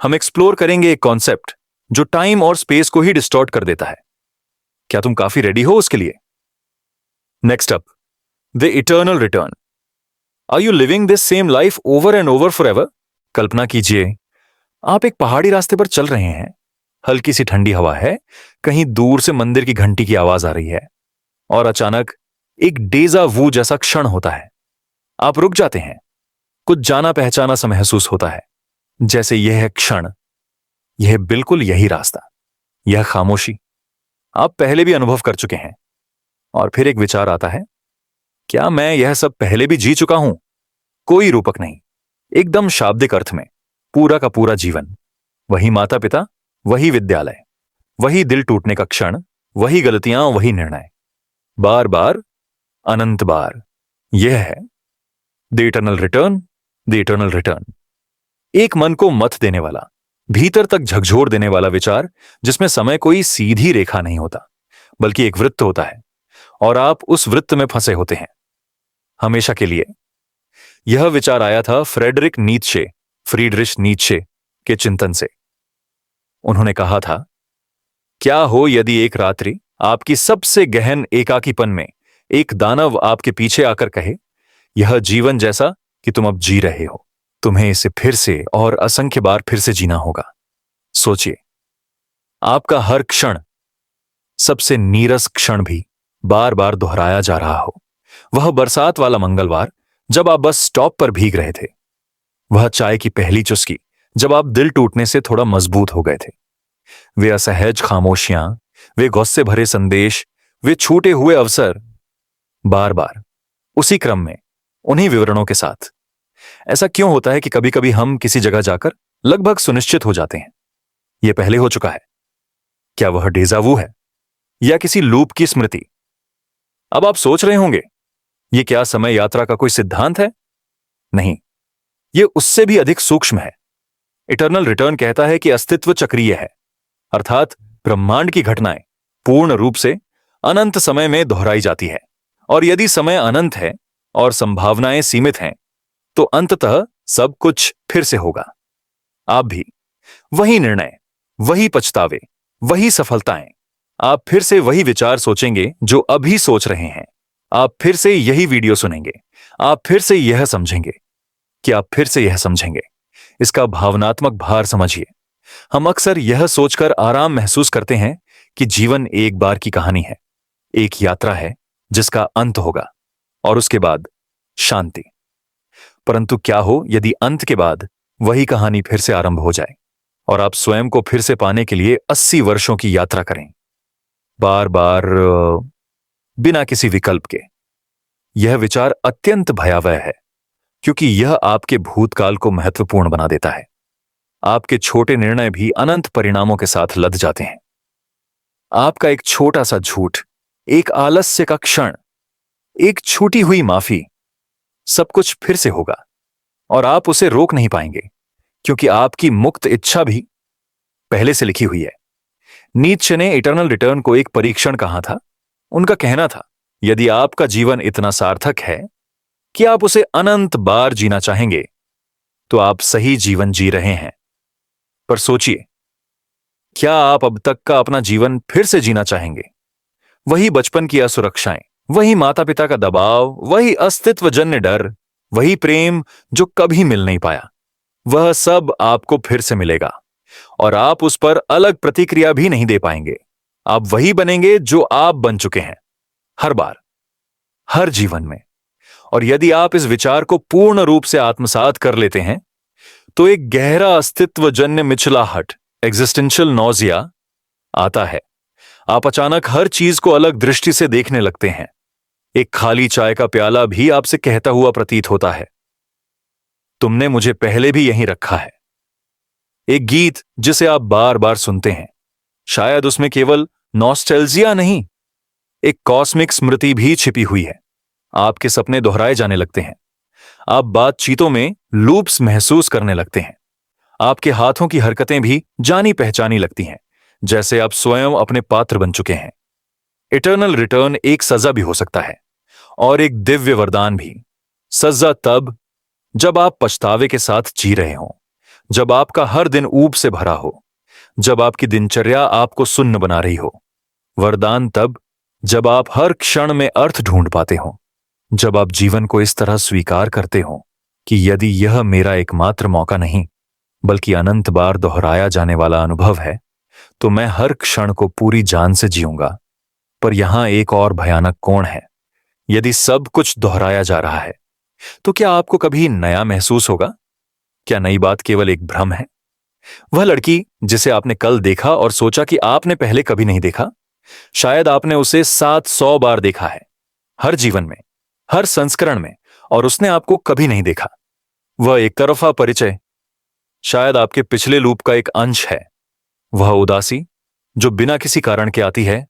हम एक्सप्लोर करेंगे एक कॉन्सेप्ट जो टाइम और स्पेस को ही डिस्टॉर्ट कर देता है। क्या तुम काफी रेडी हो उसके लिए? Next up, the eternal return. Are you living this same life over and over forever? कल्पना कीजिए आप एक पहाड़ी रास्ते पर चल रहे हैं, हल्की सी ठंडी हवा है, कहीं दूर से मंदिर की घंटी की आवाज आ रही है, और अचानक एक डेजा वू जैसा क्षण होता है। आप रुक जाते हैं, कुछ जाना पहचाना सा महसूस होता है, जैसे यह है क्षण, यह बिल्कुल यही रास्ता, यह खामोशी आप पहले भी अनुभव कर चुके हैं। और फिर एक विचार आता है, क्या मैं यह सब पहले भी जी चुका हूं? कोई रूपक नहीं, एकदम शाब्दिक अर्थ में पूरा का पूरा जीवन। वही माता पिता, वही विद्यालय, वही दिल टूटने का क्षण, वही गलतियां, वही निर्णय, बार बार, अनंत बार। यह है the eternal return, the eternal return. एक मन को मत देने वाला, भीतर तक झकझोर देने वाला विचार जिसमें समय कोई सीधी रेखा नहीं होता, बल्कि एक वृत्त होता है, और आप उस वृत्त में फंसे होते हैं हमेशा के लिए। यह विचार आया था फ्रीडरिश नीत्शे के चिंतन से। उन्होंने कहा था, क्या हो यदि एक रात्रि आपकी सबसे गहन एकाकीपन में एक दानव आपके पीछे आकर कहे, यह जीवन जैसा कि तुम अब जी रहे हो, तुम्हें इसे फिर से और असंख्य बार फिर से जीना होगा। सोचिए, आपका हर क्षण, सबसे नीरस क्षण भी बार बार दोहराया जा रहा हो। वह बरसात वाला मंगलवार जब आप बस स्टॉप पर भीग रहे थे, वह चाय की पहली चुस्की जब आप दिल टूटने से थोड़ा मजबूत हो गए थे, वे असहज खामोशियां, वे गुस्से भरे संदेश, वे छूटे हुए अवसर, बार बार उसी क्रम में, उन्हीं विवरणों के साथ। ऐसा क्यों होता है कि कभी कभी हम किसी जगह जाकर लगभग सुनिश्चित हो जाते हैं यह पहले हो चुका है, क्या वह डेजावू है या किसी लूप की स्मृति? अब आप सोच रहे होंगे, यह क्या समय यात्रा का कोई सिद्धांत है? नहीं, यह उससे भी अधिक सूक्ष्म है। इटर्नल रिटर्न कहता है कि अस्तित्व चक्रीय है, अर्थात ब्रह्मांड की घटनाएं पूर्ण रूप से अनंत समय में दोहराई जाती है। और यदि समय अनंत है और संभावनाएं सीमित हैं, तो अंततः सब कुछ फिर से होगा। आप भी वही निर्णय, वही पछतावे, वही सफलताएं, आप फिर से वही विचार सोचेंगे जो अभी सोच रहे हैं। आप फिर से यही वीडियो सुनेंगे, आप फिर से यह समझेंगे कि आप फिर से यह समझेंगे। इसका भावनात्मक भार समझिए। हम अक्सर यह सोचकर आराम महसूस करते हैं कि जीवन एक बार की कहानी है, एक यात्रा है जिसका अंत होगा और उसके बाद शांति। परंतु क्या हो यदि अंत के बाद वही कहानी फिर से आरंभ हो जाए और आप स्वयं को फिर से पाने के लिए 80 वर्षों की यात्रा करें, बार बार, बिना किसी विकल्प के? यह विचार अत्यंत भयावह है, क्योंकि यह आपके भूतकाल को महत्वपूर्ण बना देता है। आपके छोटे निर्णय भी अनंत परिणामों के साथ लद जाते हैं। आपका एक छोटा सा झूठ, एक आलस्य का क्षण, एक छूटी हुई माफी, सब कुछ फिर से होगा और आप उसे रोक नहीं पाएंगे, क्योंकि आपकी मुक्त इच्छा भी पहले से लिखी हुई है। नीत्शे ने इटर्नल रिटर्न को एक परीक्षण कहा था। उनका कहना था, यदि आपका जीवन इतना सार्थक है कि आप उसे अनंत बार जीना चाहेंगे, तो आप सही जीवन जी रहे हैं। पर सोचिए, क्या आप अब तक का अपना जीवन फिर से जीना चाहेंगे? वही बचपन की असुरक्षाएं, वही माता पिता का दबाव, वही अस्तित्वजन्य डर, वही प्रेम जो कभी मिल नहीं पाया, वह सब आपको फिर से मिलेगा और आप उस पर अलग प्रतिक्रिया भी नहीं दे पाएंगे। आप वही बनेंगे जो आप बन चुके हैं, हर बार, हर जीवन में। और यदि आप इस विचार को पूर्ण रूप से आत्मसात कर लेते हैं, तो एक गहरा अस्तित्वजन्य मिचलाहट, एग्जिस्टेंशियल नौजिया आता है। आप अचानक हर चीज को अलग दृष्टि से देखने लगते हैं। एक खाली चाय का प्याला भी आपसे कहता हुआ प्रतीत होता है, तुमने मुझे पहले भी यहीं रखा है। एक गीत जिसे आप बार बार सुनते हैं, शायद उसमें केवल नॉस्टैल्जिया नहीं, एक कॉस्मिक स्मृति भी छिपी हुई है। आपके सपने दोहराए जाने लगते हैं। आप बातचीतों में लूप्स महसूस करने लगते हैं। आपके हाथों की हरकतें भी जानी पहचानी लगती हैं, जैसे आप स्वयं अपने पात्र बन चुके हैं। इटर्नल रिटर्न एक सजा भी हो सकता है और एक दिव्य वरदान भी। सजा तब जब आप पछतावे के साथ जी रहे हों, जब आपका हर दिन ऊब से भरा हो, जब आपकी दिनचर्या आपको सुन्न बना रही हो। वरदान तब जब आप हर क्षण में अर्थ ढूंढ पाते हो, जब आप जीवन को इस तरह स्वीकार करते हो कि यदि यह मेरा एकमात्र मौका नहीं बल्कि अनंत बार दोहराया जाने वाला अनुभव है, तो मैं हर क्षण को पूरी जान से जीऊंगा। पर यहां एक और भयानक कोण है। यदि सब कुछ दोहराया जा रहा है, तो क्या आपको कभी नया महसूस होगा? क्या नई बात केवल एक भ्रम है? वह लड़की जिसे आपने कल देखा और सोचा कि आपने पहले कभी नहीं देखा, शायद आपने उसे 700 बार देखा है, हर जीवन में, हर संस्करण में, और उसने आपको कभी नहीं देखा। वह एक तरफा परिचय शायद आपके पिछले लूप का एक अंश है। वह उदासी जो बिना किसी कारण के आती है,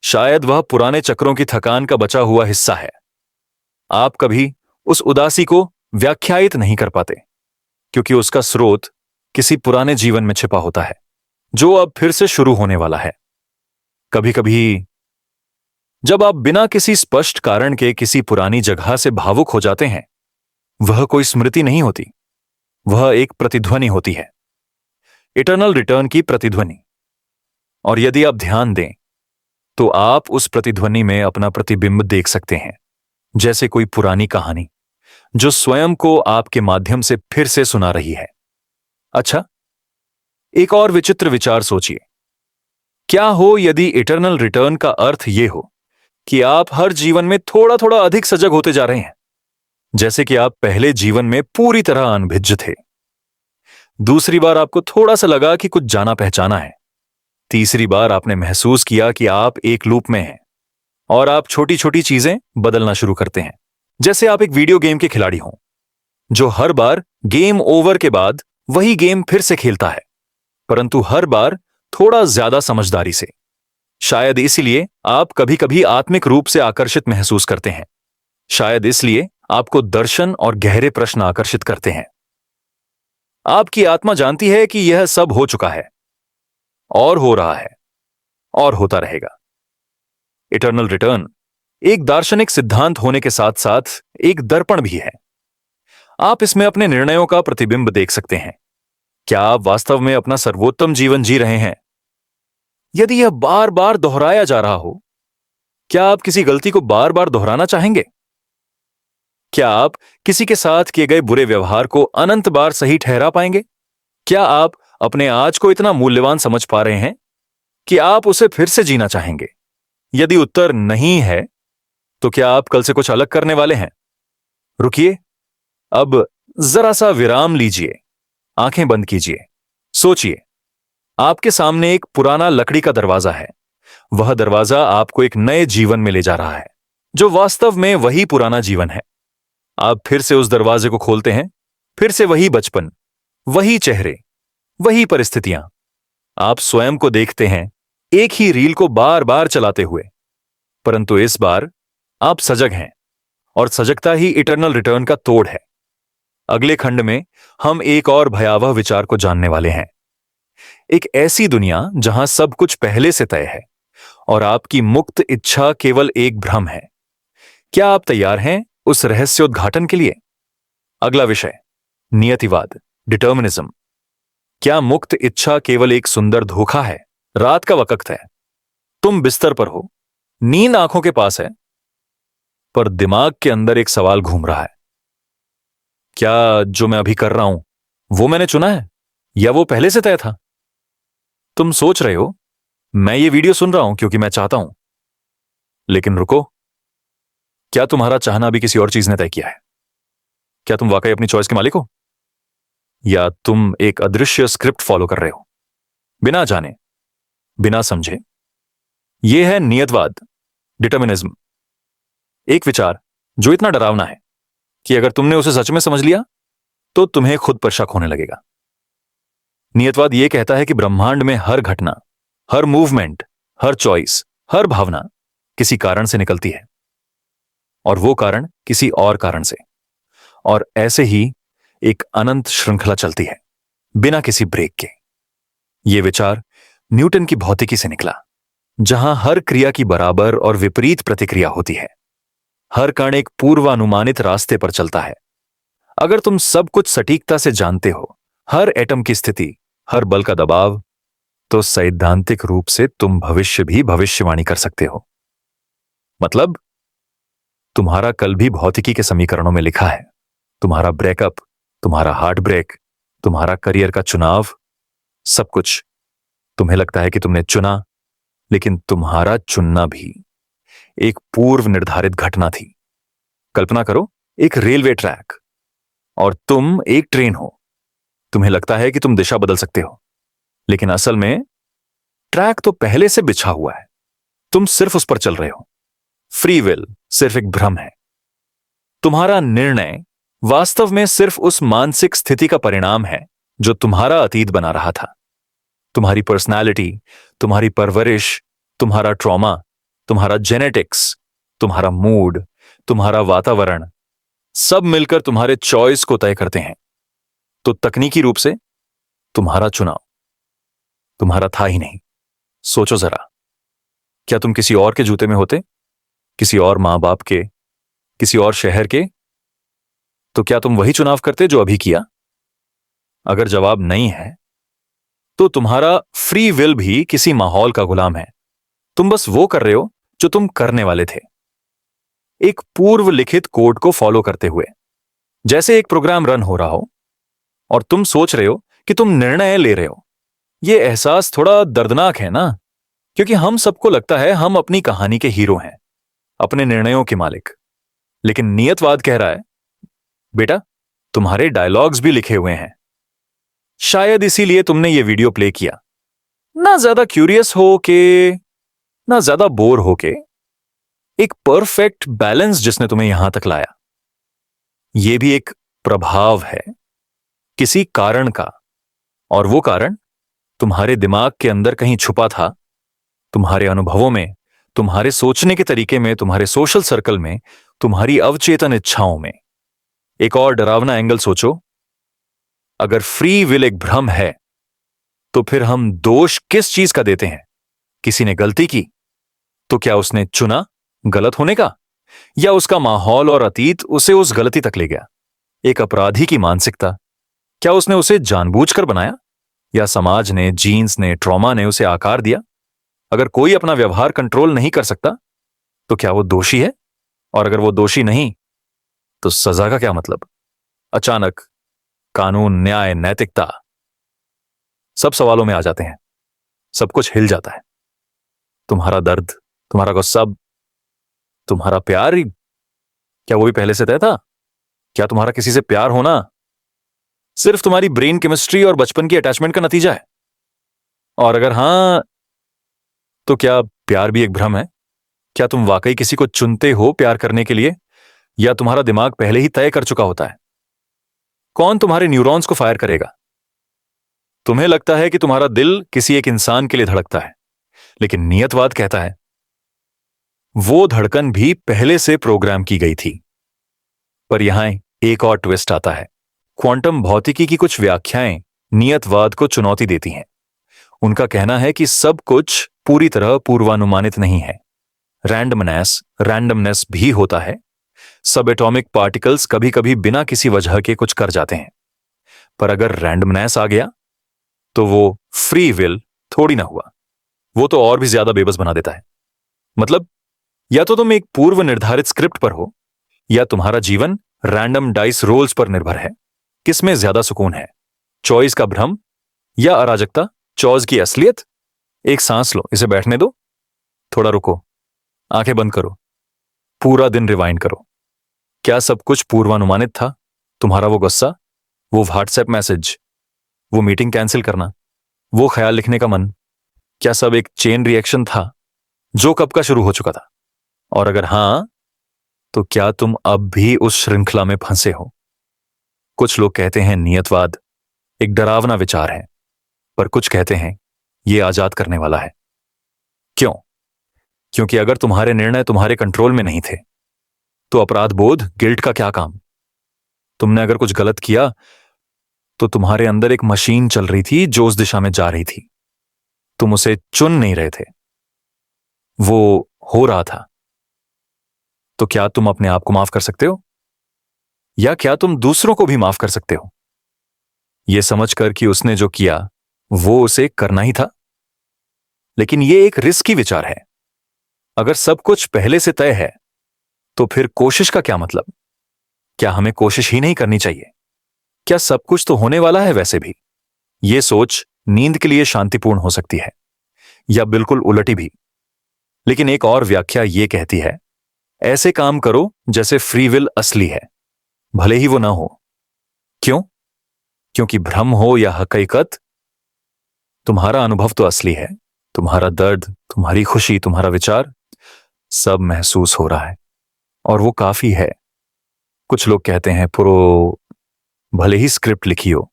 शायद वह पुराने चक्रों की थकान का बचा हुआ हिस्सा है। आप कभी उस उदासी को व्याख्यायित नहीं कर पाते, क्योंकि उसका स्रोत किसी पुराने जीवन में छिपा होता है जो अब फिर से शुरू होने वाला है। कभी कभी जब आप बिना किसी स्पष्ट कारण के किसी पुरानी जगह से भावुक हो जाते हैं, वह कोई स्मृति नहीं होती, वह एक प्रतिध्वनि होती है, इटर्नल रिटर्न की प्रतिध्वनि। और यदि आप ध्यान दें तो आप उस प्रतिध्वनि में अपना प्रतिबिंब देख सकते हैं, जैसे कोई पुरानी कहानी जो स्वयं को आपके माध्यम से फिर से सुना रही है। अच्छा, एक और विचित्र विचार सोचिए। क्या हो यदि इटर्नल रिटर्न का अर्थ यह हो कि आप हर जीवन में थोड़ा थोड़ा अधिक सजग होते जा रहे हैं, जैसे कि आप पहले जीवन में पूरी तरह अनभिज्ञ थे। दूसरी बार आपको थोड़ा सा लगा कि कुछ जाना पहचाना है। तीसरी बार आपने महसूस किया कि आप एक लूप में हैं और आप छोटी छोटी चीजें बदलना शुरू करते हैं, जैसे आप एक वीडियो गेम के खिलाड़ी हों जो हर बार गेम ओवर के बाद वही गेम फिर से खेलता है, परंतु हर बार थोड़ा ज्यादा समझदारी से। शायद इसलिए आप कभी कभी आत्मिक रूप से आकर्षित महसूस करते हैं। शायद इसलिए आपको दर्शन और गहरे प्रश्न आकर्षित करते हैं। आपकी आत्मा जानती है कि यह सब हो चुका है और हो रहा है और होता रहेगा। इटर्नल रिटर्न एक दार्शनिक सिद्धांत होने के साथ साथ एक दर्पण भी है। आप इसमें अपने निर्णयों का प्रतिबिंब देख सकते हैं। क्या आप वास्तव में अपना सर्वोत्तम जीवन जी रहे हैं? यदि यह बार बार दोहराया जा रहा हो, क्या आप किसी गलती को बार बार दोहराना चाहेंगे? क्या आप किसी के साथ किए गए बुरे व्यवहार को अनंत बार सही ठहरा पाएंगे? क्या आप अपने आज को इतना मूल्यवान समझ पा रहे हैं कि आप उसे फिर से जीना चाहेंगे? यदि उत्तर नहीं है, तो क्या आप कल से कुछ अलग करने वाले हैं? रुकिए, अब जरा सा विराम लीजिए, आंखें बंद कीजिए, सोचिए। आपके सामने एक पुराना लकड़ी का दरवाजा है। वह दरवाजा आपको एक नए जीवन में ले जा रहा है, जो वास्तव में वही पुराना जीवन है। आप फिर से उस दरवाजे को खोलते हैं, फिर से वही बचपन, वही चेहरे, वही परिस्थितियां। आप स्वयं को देखते हैं, एक ही रील को बार बार चलाते हुए, परंतु इस बार आप सजग हैं, और सजगता ही इटर्नल रिटर्न का तोड़ है। अगले खंड में हम एक और भयावह विचार को जानने वाले हैं। एक ऐसी दुनिया जहां सब कुछ पहले से तय है और आपकी मुक्त इच्छा केवल एक भ्रम है। क्या आप तैयार हैं उस रहस्योद्घाटन के लिए? अगला विषय, नियतिवाद, डिटर्मिनिज्म। क्या मुक्त इच्छा केवल एक सुंदर धोखा है? रात का वक्त है, तुम बिस्तर पर हो, नींद आंखों के पास है, पर दिमाग के अंदर एक सवाल घूम रहा है। क्या जो मैं अभी कर रहा हूं वो मैंने चुना है, या वो पहले से तय था? तुम सोच रहे हो, मैं ये वीडियो सुन रहा हूं क्योंकि मैं चाहता हूं। लेकिन रुको, क्या तुम्हारा चाहना भी किसी और चीज ने तय किया है? क्या तुम वाकई अपनी चॉइस के मालिक हो, या तुम एक अदृश्य स्क्रिप्ट फॉलो कर रहे हो, बिना जाने, बिना समझे? यह है नियतवाद, डिटर्मिनिज्म। एक विचार जो इतना डरावना है कि अगर तुमने उसे सच में समझ लिया तो तुम्हें खुद पर शक होने लगेगा। नियतवाद यह कहता है कि ब्रह्मांड में हर घटना, हर मूवमेंट, हर चॉइस, हर भावना किसी कारण से निकलती है, और वो कारण किसी और कारण से, और ऐसे ही एक अनंत श्रृंखला चलती है बिना किसी ब्रेक के। यह विचार न्यूटन की भौतिकी से निकला, जहां हर क्रिया की बराबर और विपरीत प्रतिक्रिया होती है। हर कण एक पूर्वानुमानित रास्ते पर चलता है। अगर तुम सब कुछ सटीकता से जानते हो, हर एटम की स्थिति, हर बल का दबाव, तो सैद्धांतिक रूप से तुम भविष्य भी भविष्यवाणी कर सकते हो। मतलब, तुम्हारा कल भी भौतिकी के समीकरणों में लिखा है। तुम्हारा ब्रेकअप, तुम्हारा हार्ट ब्रेक, तुम्हारा करियर का चुनाव, सब कुछ। तुम्हें लगता है कि तुमने चुना, लेकिन तुम्हारा चुनना भी एक पूर्व निर्धारित घटना थी। कल्पना करो, एक रेलवे ट्रैक और तुम एक ट्रेन हो। तुम्हें लगता है कि तुम दिशा बदल सकते हो, लेकिन असल में ट्रैक तो पहले से बिछा हुआ है, तुम सिर्फ उस पर चल रहे हो। फ्री विल सिर्फ एक भ्रम है। तुम्हारा निर्णय वास्तव में सिर्फ उस मानसिक स्थिति का परिणाम है जो तुम्हारा अतीत बना रहा था। तुम्हारी पर्सनालिटी, तुम्हारी परवरिश, तुम्हारा ट्रॉमा, तुम्हारा जेनेटिक्स, तुम्हारा मूड, तुम्हारा वातावरण, सब मिलकर तुम्हारे चॉइस को तय करते हैं। तो तकनीकी रूप से तुम्हारा चुनाव तुम्हारा था ही नहीं। सोचो जरा, क्या तुम किसी और के जूते में होते, किसी और मां बाप के, किसी और शहर के, तो क्या तुम वही चुनाव करते जो अभी किया? अगर जवाब नहीं है, तो तुम्हारा फ्री विल भी किसी माहौल का गुलाम है। तुम बस वो कर रहे हो जो तुम करने वाले थे, एक पूर्व लिखित कोड को फॉलो करते हुए। जैसे एक प्रोग्राम रन हो रहा हो और तुम सोच रहे हो कि तुम निर्णय ले रहे हो। यह एहसास थोड़ा दर्दनाक है ना, क्योंकि हम सबको लगता है हम अपनी कहानी के हीरो हैं, अपने निर्णयों के मालिक। लेकिन नियतवाद कह रहा है, बेटा, तुम्हारे डायलॉग्स भी लिखे हुए हैं। शायद इसीलिए तुमने ये वीडियो प्ले किया, ना ज्यादा क्यूरियस हो के, ना ज्यादा बोर हो के। एक परफेक्ट बैलेंस जिसने तुम्हें यहां तक लाया। यह भी एक प्रभाव है किसी कारण का, और वो कारण तुम्हारे दिमाग के अंदर कहीं छुपा था, तुम्हारे अनुभवों में, तुम्हारे सोचने के तरीके में, तुम्हारे सोशल सर्कल में, तुम्हारी अवचेतन इच्छाओं में। एक और डरावना एंगल सोचो, अगर फ्री विल एक भ्रम है तो फिर हम दोष किस चीज का देते हैं? किसी ने गलती की तो क्या उसने चुना गलत होने का, या उसका माहौल और अतीत उसे उस गलती तक ले गया? एक अपराधी की मानसिकता, क्या उसने उसे जानबूझकर बनाया, या समाज ने, जीन्स ने, ट्रॉमा ने उसे आकार दिया? अगर कोई अपना व्यवहार कंट्रोल नहीं कर सकता तो क्या वो दोषी है? और अगर वो दोषी नहीं तो सजा का क्या मतलब? अचानक कानून, न्याय, नैतिकता सब सवालों में आ जाते हैं। सब कुछ हिल जाता है। तुम्हारा दर्द, तुम्हारा गुस्सा, तुम्हारा प्यार, क्या वो भी पहले से तय था? क्या तुम्हारा किसी से प्यार होना सिर्फ तुम्हारी ब्रेन केमिस्ट्री और बचपन की अटैचमेंट का नतीजा है? और अगर हां, तो क्या प्यार भी एक भ्रम है? क्या तुम वाकई किसी को चुनते हो प्यार करने के लिए, या तुम्हारा दिमाग पहले ही तय कर चुका होता है कौन तुम्हारे न्यूरॉन्स को फायर करेगा? तुम्हें लगता है कि तुम्हारा दिल किसी एक इंसान के लिए धड़कता है, लेकिन नियतवाद कहता है वो धड़कन भी पहले से प्रोग्राम की गई थी। पर यहां एक और ट्विस्ट आता है। क्वांटम भौतिकी की कुछ व्याख्याएं नियतवाद को चुनौती देती हैं। उनका कहना है कि सब कुछ पूरी तरह पूर्वानुमानित नहीं है। रैंडमनेस भी होता है। सब एटॉमिक पार्टिकल्स कभी कभी बिना किसी वजह के कुछ कर जाते हैं। पर अगर रैंडमनेस आ गया तो वो फ्री विल थोड़ी ना हुआ। वो तो और भी ज्यादा बेबस बना देता है। मतलब, या तो तुम एक पूर्व निर्धारित स्क्रिप्ट पर हो, या तुम्हारा जीवन रैंडम डाइस रोल्स पर निर्भर है। किसमें ज्यादा सुकून है? चॉइस का भ्रम या अराजकता, चॉइस की असलियत? एक सांस लो, इसे बैठने दो, थोड़ा रुको, आंखें बंद करो, पूरा दिन रिवाइंड करो। क्या सब कुछ पूर्वानुमानित था? तुम्हारा वो गुस्सा, वो व्हाट्सएप मैसेज, वो मीटिंग कैंसिल करना, वो ख्याल लिखने का मन, क्या सब एक चेन रिएक्शन था जो कब का शुरू हो चुका था? और अगर हां, तो क्या तुम अब भी उस श्रृंखला में फंसे हो? कुछ लोग कहते हैं नियतवाद एक डरावना विचार है, पर कुछ कहते हैं यह आजाद करने वाला है। क्यों? क्योंकि अगर तुम्हारे निर्णय तुम्हारे कंट्रोल में नहीं थे तो अपराध बोध, गिल्ट का क्या काम? तुमने अगर कुछ गलत किया तो तुम्हारे अंदर एक मशीन चल रही थी जो उस दिशा में जा रही थी। तुम उसे चुन नहीं रहे थे, वो हो रहा था। तो क्या तुम अपने आप को माफ कर सकते हो, या क्या तुम दूसरों को भी माफ कर सकते हो, यह समझकर कि उसने जो किया वो उसे करना ही था? लेकिन यह एक रिस्की विचार है। अगर सब कुछ पहले से तय है तो फिर कोशिश का क्या मतलब? क्या हमें कोशिश ही नहीं करनी चाहिए? क्या सब कुछ तो होने वाला है वैसे भी? यह सोच नींद के लिए शांतिपूर्ण हो सकती है, या बिल्कुल उलटी भी। लेकिन एक और व्याख्या यह कहती है ऐसे काम करो जैसे फ्री विल असली है, भले ही वो ना हो। क्यों? क्योंकि भ्रम हो या हकीकत, तुम्हारा अनुभव तो असली है। तुम्हारा दर्द, तुम्हारी खुशी, तुम्हारा विचार, सब महसूस हो रहा है, और वो काफी है। कुछ लोग कहते हैं पुरो, भले ही स्क्रिप्ट लिखी हो,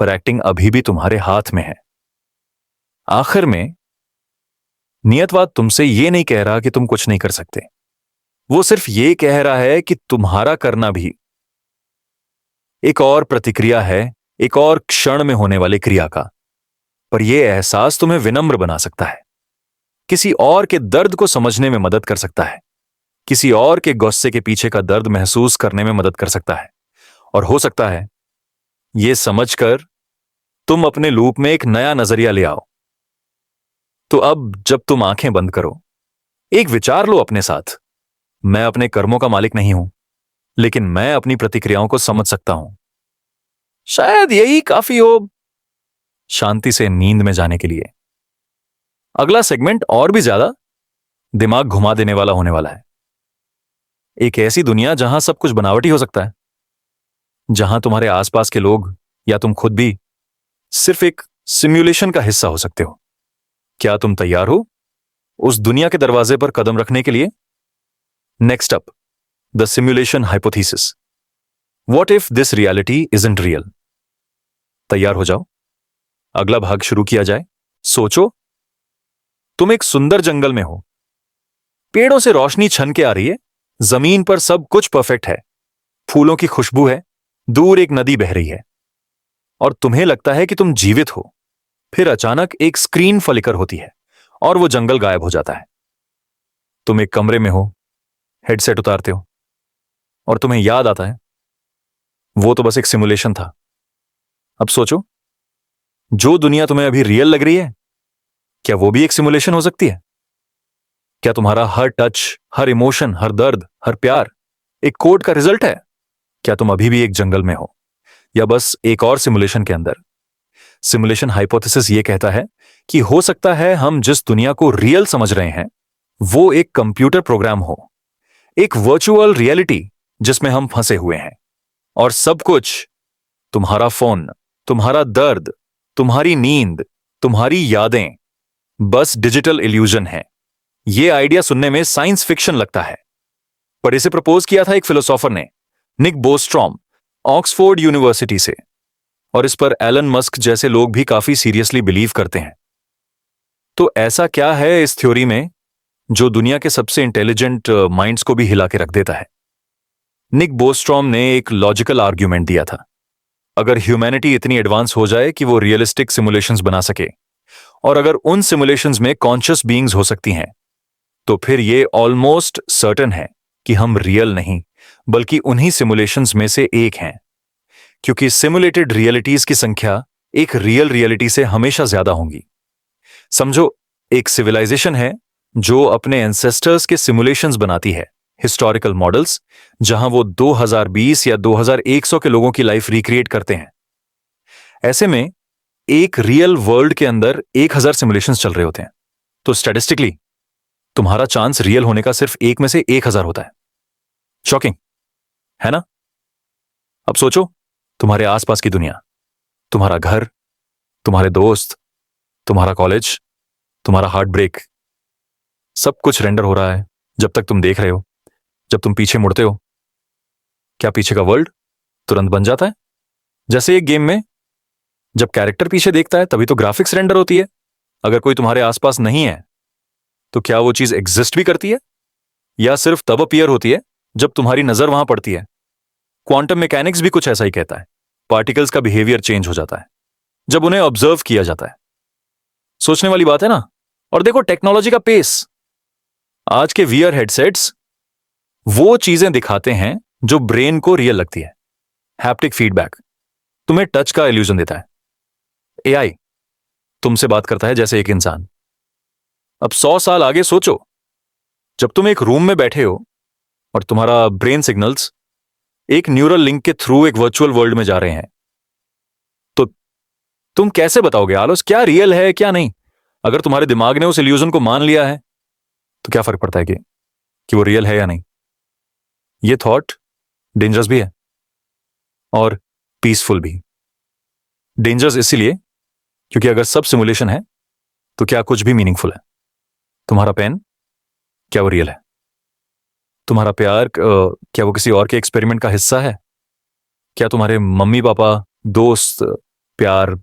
पर एक्टिंग अभी भी तुम्हारे हाथ में है। आखिर में नियतवाद तुमसे यह नहीं कह रहा कि तुम कुछ नहीं कर सकते। वो सिर्फ ये कह रहा है कि तुम्हारा करना भी एक और प्रतिक्रिया है, एक और क्षण में होने वाली क्रिया का। पर यह एहसास तुम्हें विनम्र बना सकता है, किसी और के दर्द को समझने में मदद कर सकता है, किसी और के गुस्से के पीछे का दर्द महसूस करने में मदद कर सकता है। और हो सकता है यह समझकर तुम अपने लूप में एक नया नजरिया ले आओ। तो अब जब तुम आंखें बंद करो, एक विचार लो अपने साथ, मैं अपने कर्मों का मालिक नहीं हूं, लेकिन मैं अपनी प्रतिक्रियाओं को समझ सकता हूं। शायद यही काफी हो शांति से नींद में जाने के लिए। अगला सेगमेंट और भी ज्यादा दिमाग घुमा देने वाला होने वाला है। एक ऐसी दुनिया जहां सब कुछ बनावटी हो सकता है, जहां तुम्हारे आसपास के लोग या तुम खुद भी सिर्फ एक सिम्युलेशन का हिस्सा हो सकते हो। क्या तुम तैयार हो उस दुनिया के दरवाजे पर कदम रखने के लिए? Next up, the simulation hypothesis. What if this reality isn't real? तैयार हो जाओ। अगला भाग शुरू किया जाए। सोचो, तुम एक सुंदर जंगल में हो, पेड़ों से रोशनी छन के आ रही है, जमीन पर सब कुछ परफेक्ट है, फूलों की खुशबू है, दूर एक नदी बह रही है और तुम्हें लगता है कि तुम जीवित हो। फिर अचानक एक स्क्रीन फ्लिकर होती है और वो जंगल गायब हो जाता है। तुम एक कमरे में हो, हेडसेट उतारते हो और तुम्हें याद आता है वो तो बस एक सिमुलेशन था। अब सोचो, जो दुनिया तुम्हें अभी रियल लग रही है, क्या वो भी एक सिमुलेशन हो सकती है? क्या तुम्हारा हर टच, हर इमोशन, हर दर्द, हर प्यार एक कोड का रिजल्ट है? क्या तुम अभी भी एक जंगल में हो या बस एक और सिमुलेशन के अंदर? सिमुलेशन हाइपोथेसिस ये कहता है कि हो सकता है हम जिस दुनिया को रियल समझ रहे हैं वो एक कंप्यूटर प्रोग्राम हो, एक वर्चुअल रियलिटी जिसमें हम फंसे हुए हैं और सब कुछ, तुम्हारा फोन, तुम्हारा दर्द, तुम्हारी नींद, तुम्हारी यादें, बस डिजिटल इल्यूजन है। यह आइडिया सुनने में साइंस फिक्शन लगता है, पर इसे प्रपोज किया था एक फिलोसोफर ने, निक बोस्ट्रॉम, ऑक्सफोर्ड यूनिवर्सिटी से, और इस पर एलन मस्क जैसे लोग भी काफी सीरियसली बिलीव करते हैं। तो ऐसा क्या है इस थ्योरी में जो दुनिया के सबसे इंटेलिजेंट माइंड्स को भी हिला के रख देता है? निक बोस्ट्रॉम ने एक लॉजिकल आर्ग्यूमेंट दिया था। अगर ह्यूमैनिटी इतनी एडवांस हो जाए कि वो रियलिस्टिक सिमुलेशंस बना सके और अगर उन सिमुलेशंस में कॉन्शियस बीइंग्स हो सकती हैं, तो फिर ये ऑलमोस्ट सर्टेन है कि हम रियल नहीं बल्कि उन्हीं सिमुलेशंस में से एक हैं, क्योंकि सिमुलेटेड रियलिटीज की संख्या एक रियल रियलिटी से हमेशा ज्यादा होंगी। समझो, एक सिविलाइजेशन है जो अपने एंसेस्टर्स के सिमुलेशंस बनाती है, हिस्टोरिकल मॉडल्स, जहां वो 2020 या 2100 के लोगों की लाइफ रिक्रिएट करते हैं। ऐसे में एक रियल वर्ल्ड के अंदर 1000 सिमुलेशंस चल रहे होते हैं, तो स्टैटिस्टिकली तुम्हारा चांस रियल होने का सिर्फ एक में से 1000 होता है। शॉकिंग है ना? अब सोचो, तुम्हारे आसपास की दुनिया, तुम्हारा घर, तुम्हारे दोस्त, तुम्हारा कॉलेज, तुम्हारा हार्ट ब्रेक, सब कुछ रेंडर हो रहा है जब तक तुम देख रहे हो। जब तुम पीछे मुड़ते हो, क्या पीछे का वर्ल्ड तुरंत बन जाता है? जैसे एक गेम में जब कैरेक्टर पीछे देखता है तभी तो ग्राफिक्स रेंडर होती है। अगर कोई तुम्हारे आसपास नहीं है तो क्या वो चीज एग्जिस्ट भी करती है या सिर्फ तब अपीयर होती है जब तुम्हारी नजर वहां पड़ती है? क्वांटम मैकेनिक्स भी कुछ ऐसा ही कहता है। पार्टिकल्स का बिहेवियर चेंज हो जाता है जब उन्हें ऑब्जर्व किया जाता है। सोचने वाली बात है ना? और देखो टेक्नोलॉजी का पेस। आज के वीआर हेडसेट्स वो चीजें दिखाते हैं जो ब्रेन को रियल लगती है। हैप्टिक फीडबैक तुम्हें टच का इल्यूजन देता है। एआई तुमसे बात करता है जैसे एक इंसान। अब 100 साल आगे सोचो, जब तुम एक रूम में बैठे हो और तुम्हारा ब्रेन सिग्नल्स एक न्यूरल लिंक के थ्रू एक वर्चुअल वर्ल्ड में जा रहे हैं, तो तुम कैसे बताओगे आलोस क्या रियल है क्या नहीं? अगर तुम्हारे दिमाग ने उस इल्यूजन को मान लिया है तो क्या फर्क पड़ता है कि वो रियल है या नहीं? ये थॉट डेंजरस भी है और पीसफुल भी। डेंजरस इसलिए क्योंकि अगर सब सिमुलेशन है तो क्या कुछ भी मीनिंगफुल है? तुम्हारा पेन, क्या वो रियल है? तुम्हारा प्यार, क्या वो किसी और के एक्सपेरिमेंट का हिस्सा है? क्या तुम्हारे मम्मी पापा, दोस्त, प्यार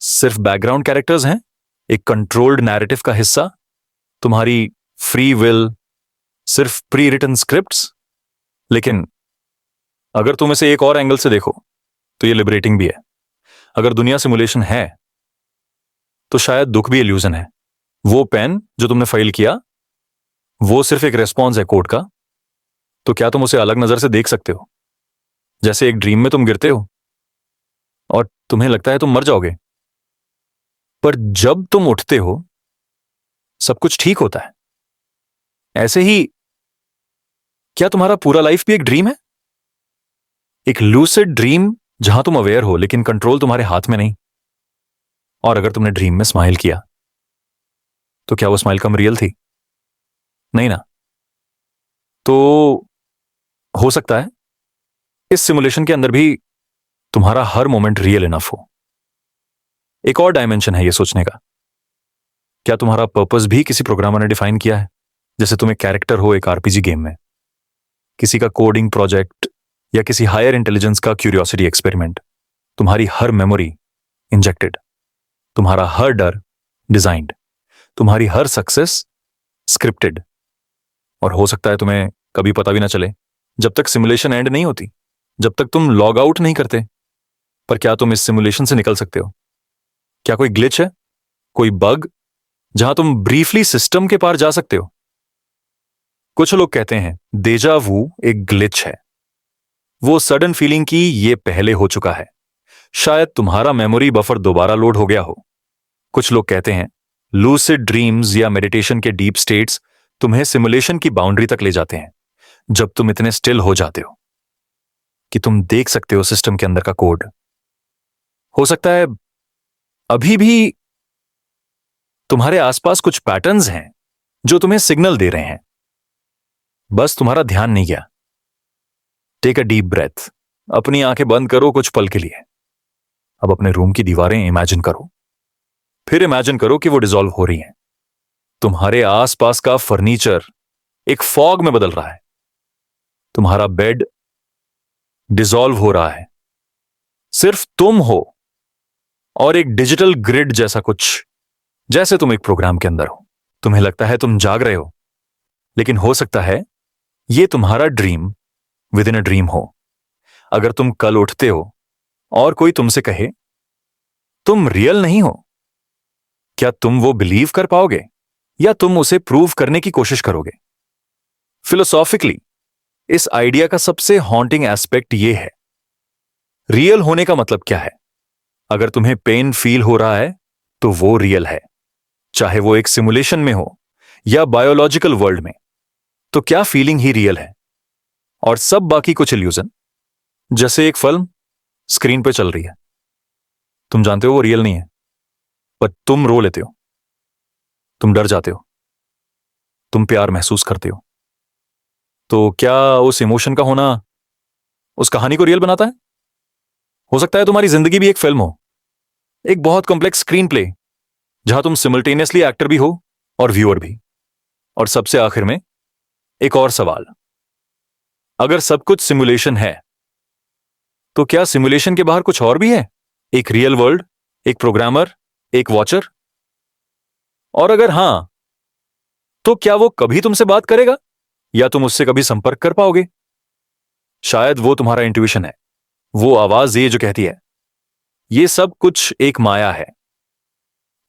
सिर्फ बैकग्राउंड कैरेक्टर्स हैं, एक कंट्रोल्ड नैरेटिव का हिस्सा? तुम्हारी फ्री विल सिर्फ प्री रिटन स्क्रिप्ट्स? लेकिन अगर तुम इसे एक और एंगल से देखो तो ये लिबरेटिंग भी है। अगर दुनिया सिमुलेशन है तो शायद दुख भी इल्यूजन है। वो पेन जो तुमने फाइल किया वो सिर्फ एक रेस्पॉन्स है कोड का, तो क्या तुम उसे अलग नजर से देख सकते हो? जैसे एक ड्रीम में तुम गिरते हो और तुम्हें लगता है तुम मर जाओगे, पर जब तुम उठते हो सब कुछ ठीक होता है। ऐसे ही क्या तुम्हारा पूरा लाइफ भी एक ड्रीम है? एक लूसिड ड्रीम जहां तुम अवेयर हो लेकिन कंट्रोल तुम्हारे हाथ में नहीं। और अगर तुमने ड्रीम में स्माइल किया तो क्या वो स्माइल कम रियल थी? नहीं ना। तो हो सकता है इस सिमुलेशन के अंदर भी तुम्हारा हर मोमेंट रियल इनफ हो। एक और डायमेंशन है ये सोचने का, क्या तुम्हारा पर्पस भी किसी प्रोग्रामर ने डिफाइन किया है? जैसे तुम एक कैरेक्टर हो एक आरपीजी गेम में, किसी का कोडिंग प्रोजेक्ट या किसी हायर इंटेलिजेंस का क्यूरियोसिटी एक्सपेरिमेंट, तुम्हारी हर मेमोरी इंजेक्टेड, तुम्हारा हर डर डिजाइंड, तुम्हारी हर सक्सेस स्क्रिप्टेड। और हो सकता है तुम्हें कभी पता भी ना चले, जब तक सिमुलेशन एंड नहीं होती, जब तक तुम लॉग आउट नहीं करते। पर क्या तुम इस सिमुलेशन से निकल सकते हो? क्या कोई ग्लिच है, कोई बग, जहां तुम ब्रीफली सिस्टम के पार जा सकते हो? कुछ लोग कहते हैं डेजा वू एक ग्लिच है, वो सडन फीलिंग की ये पहले हो चुका है, शायद तुम्हारा मेमोरी बफर दोबारा लोड हो गया हो। कुछ लोग कहते हैं लूसिड ड्रीम्स या मेडिटेशन के डीप स्टेट्स तुम्हें सिमुलेशन की बाउंड्री तक ले जाते हैं, जब तुम इतने स्टिल हो जाते हो कि तुम देख सकते हो सिस्टम के अंदर का कोड। हो सकता है अभी भी तुम्हारे आसपास कुछ पैटर्न्स हैं जो तुम्हें सिग्नल दे रहे हैं, बस तुम्हारा ध्यान नहीं गया। टेक अ डीप ब्रेथ, अपनी आंखें बंद करो कुछ पल के लिए। अब अपने रूम की दीवारें इमेजिन करो, फिर इमेजिन करो कि वो डिसॉल्व हो रही हैं। तुम्हारे आसपास का फर्नीचर एक फॉग में बदल रहा है, तुम्हारा बेड डिसॉल्व हो रहा है, सिर्फ तुम हो और एक डिजिटल ग्रिड जैसा कुछ, जैसे तुम एक प्रोग्राम के अंदर हो। तुम्हें लगता है तुम जाग रहे हो, लेकिन हो सकता है ये तुम्हारा dream with in a dream हो। अगर तुम कल उठते हो और कोई तुमसे कहे तुम रियल नहीं हो, क्या तुम वो बिलीव कर पाओगे या तुम उसे प्रूव करने की कोशिश करोगे? फिलोसॉफिकली इस आइडिया का सबसे हॉन्टिंग एस्पेक्ट यह है, रियल होने का मतलब क्या है? अगर तुम्हें पेन फील हो रहा है तो वो रियल है, चाहे वो एक सिमुलेशन में हो या बायोलॉजिकल वर्ल्ड में। तो क्या फीलिंग ही रियल है और सब बाकी कुछ इल्यूजन? जैसे एक फिल्म स्क्रीन पे चल रही है, तुम जानते हो वो रियल नहीं है, पर तुम रो लेते हो, तुम डर जाते हो, तुम प्यार महसूस करते हो। तो क्या उस इमोशन का होना उस कहानी को रियल बनाता है? हो सकता है तुम्हारी जिंदगी भी एक फिल्म हो, एक बहुत कॉम्प्लेक्स स्क्रीन प्ले, जहां तुम सिमल्टेनियसली एक्टर भी हो और व्यूअर भी। और सबसे आखिर में एक और सवाल, अगर सब कुछ सिमुलेशन है तो क्या सिमुलेशन के बाहर कुछ और भी है? एक रियल वर्ल्ड, एक प्रोग्रामर, एक वॉचर? और अगर हां, तो क्या वो कभी तुमसे बात करेगा या तुम उससे कभी संपर्क कर पाओगे? शायद वो तुम्हारा इंट्यूशन है, वो आवाज ये जो कहती है ये सब कुछ एक माया है।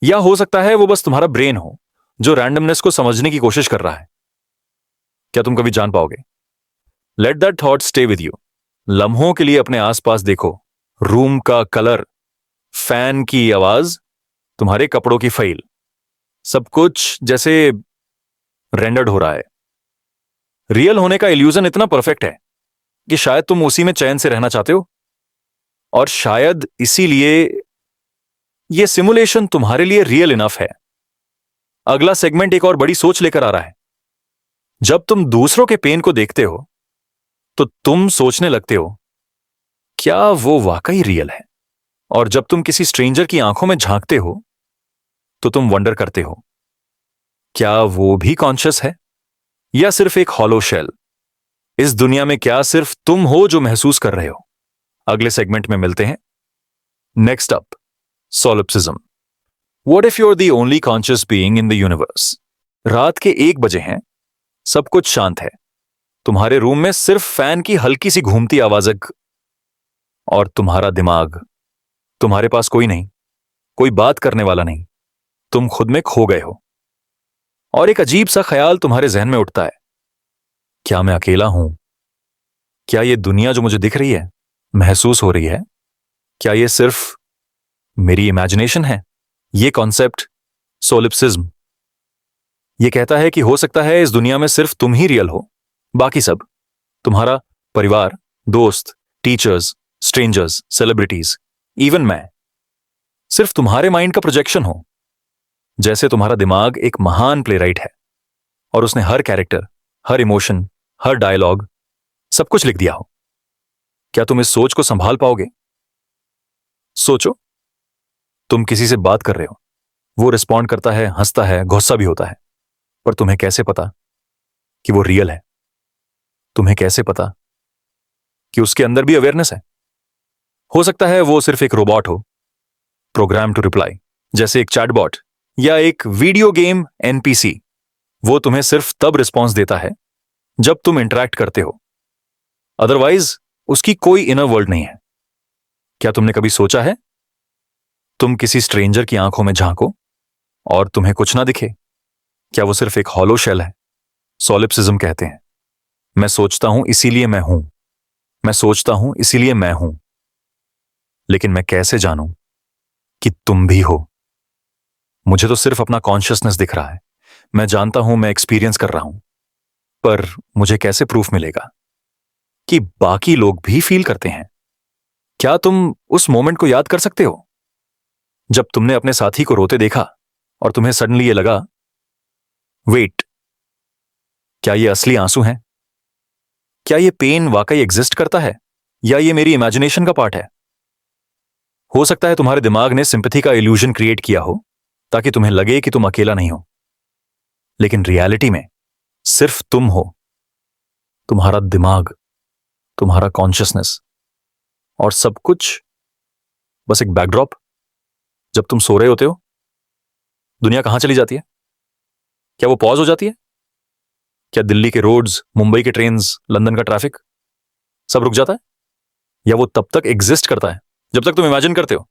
या हो सकता है वो बस तुम्हारा ब्रेन हो जो रैंडमनेस को समझने की कोशिश कर रहा है। क्या तुम कभी जान पाओगे? Let that thought stay with you. लम्हों के लिए अपने आसपास देखो, रूम का कलर, फैन की आवाज, तुम्हारे कपड़ों की फाइल, सब कुछ जैसे रेंडर्ड हो रहा है। रियल होने का इल्यूजन इतना परफेक्ट है कि शायद तुम उसी में चैन से रहना चाहते हो, और शायद इसीलिए यह सिमुलेशन तुम्हारे लिए रियल इनफ है। अगला सेगमेंट एक और बड़ी सोच लेकर आ रहा है। जब तुम दूसरों के पेन को देखते हो तो तुम सोचने लगते हो क्या वो वाकई रियल है? और जब तुम किसी स्ट्रेंजर की आंखों में झांकते हो तो तुम वंडर करते हो क्या वो भी कॉन्शियस है या सिर्फ एक हॉलो शेल? इस दुनिया में क्या सिर्फ तुम हो जो महसूस कर रहे हो? अगले सेगमेंट में मिलते हैं। Next up, solipsism. What if you are the only conscious being in the universe? रात के 1 बजे हैं, सब कुछ शांत है, तुम्हारे रूम में सिर्फ फैन की हल्की सी घूमती आवाज है, और तुम्हारा दिमाग, तुम्हारे पास कोई नहीं, कोई बात करने वाला नहीं, तुम खुद में खो गए हो। और एक अजीब सा ख्याल तुम्हारे जहन में उठता है, क्या मैं अकेला हूं? क्या ये दुनिया जो मुझे दिख रही है, महसूस हो रही है, क्या ये सिर्फ मेरी इमेजिनेशन है? ये कॉन्सेप्ट सोलिप्सिज्म ये कहता है कि हो सकता है इस दुनिया में सिर्फ तुम ही रियल हो, बाकी सब, तुम्हारा परिवार, दोस्त, टीचर्स, स्ट्रेंजर्स, सेलिब्रिटीज, इवन मैं, सिर्फ तुम्हारे माइंड का प्रोजेक्शन हो। जैसे तुम्हारा दिमाग एक महान प्लेराइट है और उसने हर कैरेक्टर, हर इमोशन, हर डायलॉग, सब कुछ लिख दिया हो। क्या तुम इस सोच को संभाल पाओगे? सोचो, तुम किसी से बात कर रहे हो, वो रिस्पॉन्ड करता है, हंसता है, गुस्सा भी होता है, पर तुम्हें कैसे पता कि वो रियल है? तुम्हें कैसे पता कि उसके अंदर भी अवेयरनेस है? हो सकता है वो सिर्फ एक रोबोट हो, प्रोग्राम टू रिप्लाई, जैसे एक चैटबॉट या एक वीडियो गेम एनपीसी। वो तुम्हें सिर्फ तब रिस्पॉन्स देता है जब तुम इंटरैक्ट करते हो, अदरवाइज उसकी कोई इनर वर्ल्ड नहीं है। क्या तुमने कभी सोचा है, तुम किसी स्ट्रेंजर की आंखों में झांको और तुम्हें कुछ ना दिखे? क्या वो सिर्फ एक हॉलो शेल है? सॉलिप्सिज्म कहते हैं, मैं सोचता हूं इसीलिए मैं हूं, मैं सोचता हूं इसीलिए मैं हूं। लेकिन मैं कैसे जानूं कि तुम भी हो? मुझे तो सिर्फ अपना कॉन्शियसनेस दिख रहा है। मैं जानता हूं मैं एक्सपीरियंस कर रहा हूं, पर मुझे कैसे प्रूफ मिलेगा कि बाकी लोग भी फील करते हैं? क्या तुम उस मोमेंट को याद कर सकते हो जब तुमने अपने साथी को रोते देखा और तुम्हें सडनली ये लगा, वेट, क्या ये असली आंसू हैं? क्या ये पेन वाकई एग्जिस्ट करता है या ये मेरी इमेजिनेशन का पार्ट है? हो सकता है तुम्हारे दिमाग ने सिंपैथी का इल्यूजन क्रिएट किया हो ताकि तुम्हें लगे कि तुम अकेला नहीं हो, लेकिन रियलिटी में सिर्फ तुम हो, तुम्हारा दिमाग, तुम्हारा कॉन्शियसनेस, और सब कुछ बस एक बैकड्रॉप। जब तुम सो रहे होते हो, दुनिया कहां चली जाती है? क्या वो पॉज हो जाती है? क्या दिल्ली के रोड्स, मुंबई के ट्रेन्स, लंदन का ट्रैफिक सब रुक जाता है? या वो तब तक एग्जिस्ट करता है जब तक तुम इमेजिन करते हो?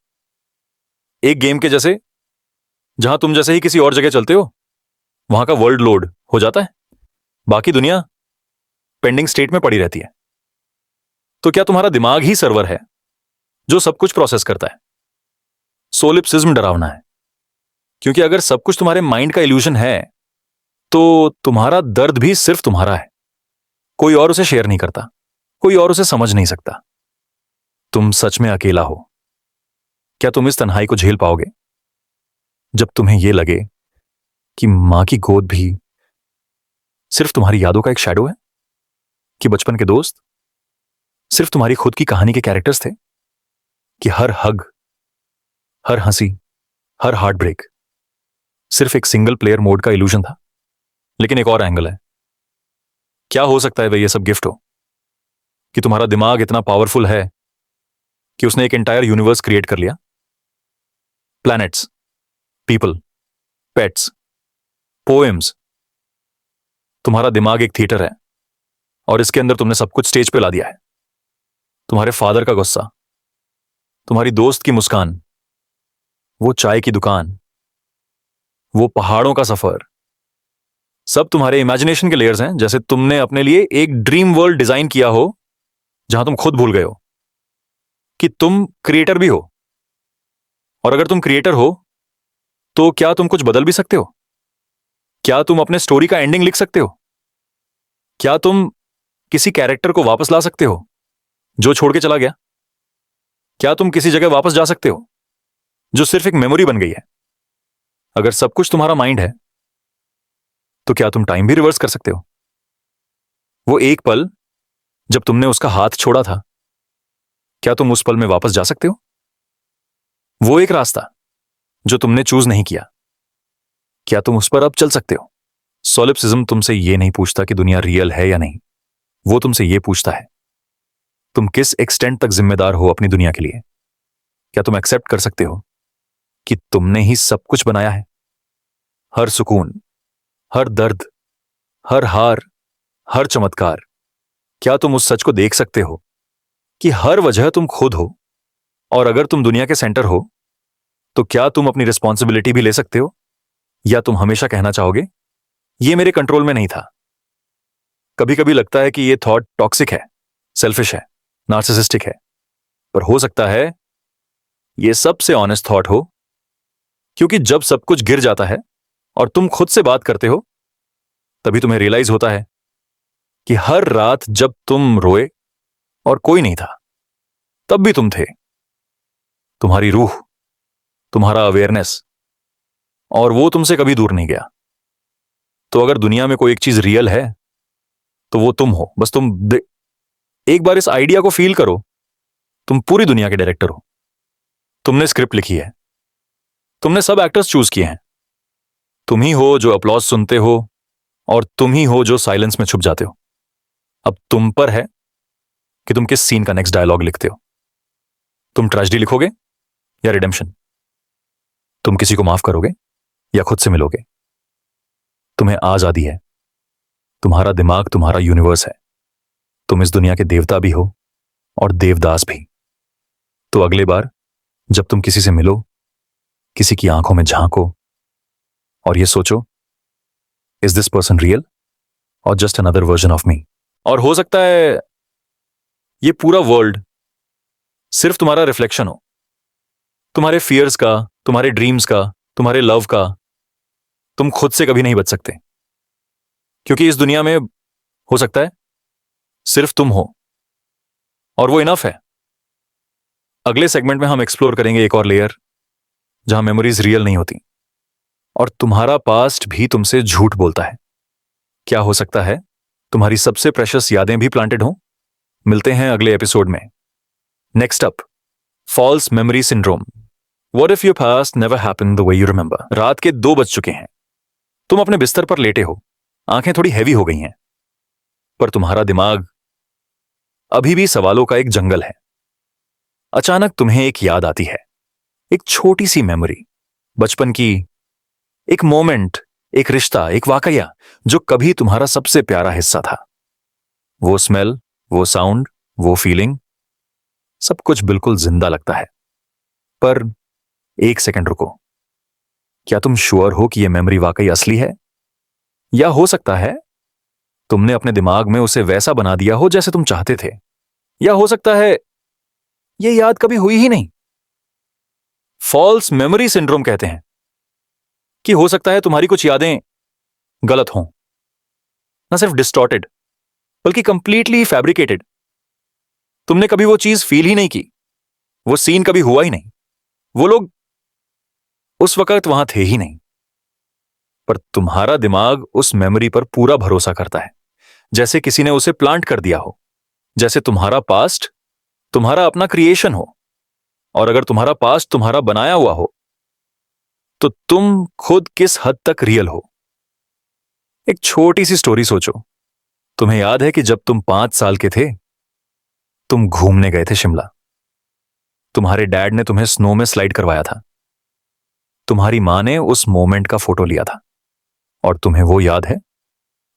एक गेम के जैसे, जहां तुम जैसे ही किसी और जगह चलते हो, वहां का वर्ल्ड लोड हो जाता है, बाकी दुनिया पेंडिंग स्टेट में पड़ी रहती है। तो क्या तुम्हारा दिमाग ही सर्वर है जो सब कुछ प्रोसेस करता है? सोलिप्सिज्म डरावना है, क्योंकि अगर सब कुछ तुम्हारे माइंड का इल्यूजन है तो तुम्हारा दर्द भी सिर्फ तुम्हारा है। कोई और उसे शेयर नहीं करता, कोई और उसे समझ नहीं सकता। तुम सच में अकेला हो। क्या तुम इस तन्हाई को झेल पाओगे जब तुम्हें यह लगे कि मां की गोद भी सिर्फ तुम्हारी यादों का एक शैडो है? कि बचपन के दोस्त सिर्फ तुम्हारी खुद की कहानी के कैरेक्टर्स थे? कि हर हग, हर हंसी, हर हार्ट ब्रेक सिर्फ एक सिंगल प्लेयर मोड का इल्यूजन था? लेकिन एक और एंगल है, क्या हो सकता है वह ये सब गिफ्ट हो? कि तुम्हारा दिमाग इतना पावरफुल है कि उसने एक एंटायर यूनिवर्स क्रिएट कर लिया। Planets, people, pets, poems. तुम्हारा दिमाग एक थिएटर है और इसके अंदर तुमने सब कुछ स्टेज पे ला दिया है। तुम्हारे फादर का गुस्सा, तुम्हारी दोस्त की मुस्कान, वो चाय की दुकान, वो पहाड़ों का सफर, सब तुम्हारे इमेजिनेशन के लेयर्स हैं। जैसे तुमने अपने लिए एक ड्रीम वर्ल्ड डिजाइन किया हो जहां तुम खुद भूल गए हो कि तुम क्रिएटर भी हो। और अगर तुम क्रिएटर हो तो क्या तुम कुछ बदल भी सकते हो? क्या तुम अपने स्टोरी का एंडिंग लिख सकते हो? क्या तुम किसी कैरेक्टर को वापस ला सकते हो जो छोड़ के चला गया? क्या तुम किसी जगह वापस जा सकते हो जो सिर्फ एक मेमोरी बन गई है? अगर सब कुछ तुम्हारा माइंड है तो क्या तुम टाइम भी रिवर्स कर सकते हो? वो एक पल जब तुमने उसका हाथ छोड़ा था, क्या तुम उस पल में वापस जा सकते हो? वो एक रास्ता जो तुमने चूज नहीं किया, क्या तुम उस पर अब चल सकते हो? सोलिप्सिज्म तुमसे यह नहीं पूछता कि दुनिया रियल है या नहीं, वो तुमसे यह पूछता है तुम किस एक्सटेंट तक जिम्मेदार हो अपनी दुनिया के लिए। क्या तुम एक्सेप्ट कर सकते हो कि तुमने ही सब कुछ बनाया है? हर सुकून, हर दर्द, हर हार, हर चमत्कार। क्या तुम उस सच को देख सकते हो कि हर वजह तुम खुद हो? और अगर तुम दुनिया के सेंटर हो तो क्या तुम अपनी रिस्पॉन्सिबिलिटी भी ले सकते हो? या तुम हमेशा कहना चाहोगे यह मेरे कंट्रोल में नहीं था? कभी कभी लगता है कि यह थॉट टॉक्सिक है, सेल्फिश है, नार्सिसिस्टिक है, पर हो सकता है यह सबसे ऑनेस्ट थॉट हो, क्योंकि जब सब कुछ गिर जाता है और तुम खुद से बात करते हो, तभी तुम्हें रियलाइज होता है कि हर रात जब तुम रोए और कोई नहीं था, तब भी तुम थे। तुम्हारी रूह, तुम्हारा अवेयरनेस, और वो तुमसे कभी दूर नहीं गया। तो अगर दुनिया में कोई एक चीज रियल है तो वो तुम हो। बस एक बार इस आइडिया को फील करो, तुम पूरी दुनिया के डायरेक्टर हो। तुमने स्क्रिप्ट लिखी है, तुमने सब एक्टर्स चूज किए हैं, तुम ही हो जो अपलॉज सुनते हो और तुम ही हो जो साइलेंस में छुप जाते हो। अब तुम पर है कि तुम किस सीन का नेक्स्ट डायलॉग लिखते हो। तुम ट्रेजेडी लिखोगे या रिडेम्पशन? तुम किसी को माफ करोगे या खुद से मिलोगे? तुम्हें आजादी है, तुम्हारा दिमाग तुम्हारा यूनिवर्स है, तुम इस दुनिया के देवता भी हो और देवदास भी। तो अगले बार जब तुम किसी से मिलो, किसी की आंखों में झांको और ये सोचो, इज दिस पर्सन रियल और just another version of me? और हो सकता है ये पूरा वर्ल्ड सिर्फ तुम्हारा रिफ्लेक्शन हो, तुम्हारे फियर्स का, तुम्हारे ड्रीम्स का, तुम्हारे लव का। तुम खुद से कभी नहीं बच सकते, क्योंकि इस दुनिया में हो सकता है सिर्फ तुम हो और वो इनफ है। अगले सेगमेंट में हम एक्सप्लोर करेंगे एक और लेयर जहां मेमोरीज रियल नहीं होती और तुम्हारा पास्ट भी तुमसे झूठ बोलता है। क्या हो सकता है तुम्हारी सबसे प्रेशियस यादें भी प्लांटेड हों? मिलते हैं अगले एपिसोड में। Next up, false memory syndrome. What if your past never happened the way you remember? रात के 2 बज चुके हैं, तुम अपने बिस्तर पर लेटे हो, आंखें थोड़ी हैवी हो गई हैं, पर तुम्हारा दिमाग अभी भी सवालों का एक जंगल है। अचानक तुम्हें एक याद आती है, एक छोटी सी मेमोरी, बचपन की, एक मोमेंट, एक रिश्ता, एक वाकया जो कभी तुम्हारा सबसे प्यारा हिस्सा था। वो स्मेल, वो साउंड, वो फीलिंग, सब कुछ बिल्कुल जिंदा लगता है। पर एक सेकंड रुको, क्या तुम श्योर हो कि यह मेमोरी वाकई असली है? या हो सकता है तुमने अपने दिमाग में उसे वैसा बना दिया हो जैसे तुम चाहते थे? या हो सकता है यह याद कभी हुई ही नहीं? फॉल्स मेमोरी सिंड्रोम कहते हैं कि हो सकता है तुम्हारी कुछ यादें गलत हों, ना सिर्फ डिस्टॉर्टेड बल्कि कंप्लीटली फैब्रिकेटेड। तुमने कभी वो चीज फील ही नहीं की, वो सीन कभी हुआ ही नहीं, वो लोग उस वक्त वहां थे ही नहीं, पर तुम्हारा दिमाग उस मेमोरी पर पूरा भरोसा करता है, जैसे किसी ने उसे प्लांट कर दिया हो, जैसे तुम्हारा पास्ट तुम्हारा अपना क्रिएशन हो। और अगर तुम्हारा पास्ट तुम्हारा बनाया हुआ हो तो तुम खुद किस हद तक रियल हो? एक छोटी सी स्टोरी सोचो। तुम्हें याद है कि जब तुम 5 साल के थे, तुम घूमने गए थे शिमला। तुम्हारे डैड ने तुम्हें स्नो में स्लाइड करवाया था। तुम्हारी मां ने उस मोमेंट का फोटो लिया था और तुम्हें वो याद है,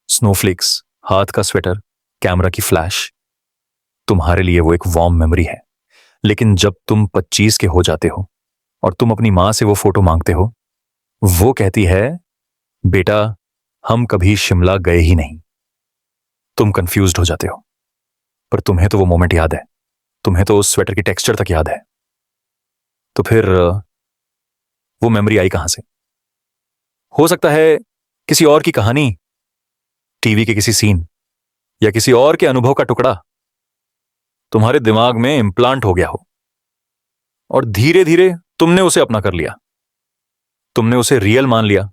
स्नोफ्लेक्स, हाथ का स्वेटर, कैमरा की फ्लैश। तुम्हारे लिए वो एक वार्म मेमोरी है। लेकिन जब तुम 25 के हो जाते हो और तुम अपनी मां से वो फोटो मांगते हो, वो कहती है, बेटा हम कभी शिमला गए ही नहीं। तुम कंफ्यूज्ड हो जाते हो, पर तुम्हें तो वो मोमेंट याद है, तुम्हें तो उस स्वेटर की टेक्सचर तक याद है। तो फिर वो मेमोरी आई कहां से? हो सकता है किसी और की कहानी, टीवी के किसी सीन या किसी और के अनुभव का टुकड़ा तुम्हारे दिमाग में इंप्लांट हो गया हो और धीरे धीरे तुमने उसे अपना कर लिया, तुमने उसे रियल मान लिया।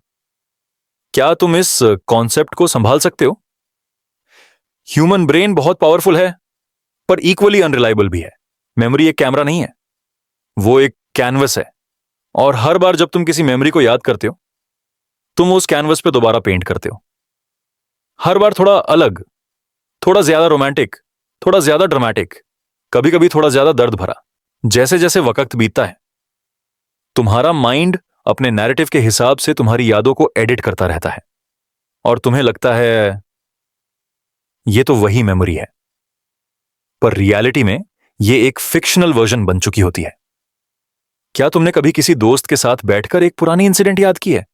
क्या तुम इस कॉन्सेप्ट को संभाल सकते हो? ह्यूमन ब्रेन बहुत पावरफुल है पर इक्वली अनरिलायबल भी है। मेमोरी एक कैमरा नहीं है, वो एक कैनवस है, और हर बार जब तुम किसी मेमोरी को याद करते हो, तुम उस कैनवस पे दोबारा पेंट करते हो। हर बार थोड़ा अलग, थोड़ा ज्यादा रोमांटिक, थोड़ा ज्यादा ड्रामेटिक, कभी कभी थोड़ा ज्यादा दर्द भरा। जैसे जैसे वक्त बीतता है, तुम्हारा माइंड अपने नैरेटिव के हिसाब से तुम्हारी यादों को एडिट करता रहता है और तुम्हें लगता है ये तो वही मेमोरी है, पर रियलिटी में ये एक फिक्शनल वर्जन बन चुकी होती है। क्या तुमने कभी किसी दोस्त के साथ बैठकर एक पुरानी इंसिडेंट याद की है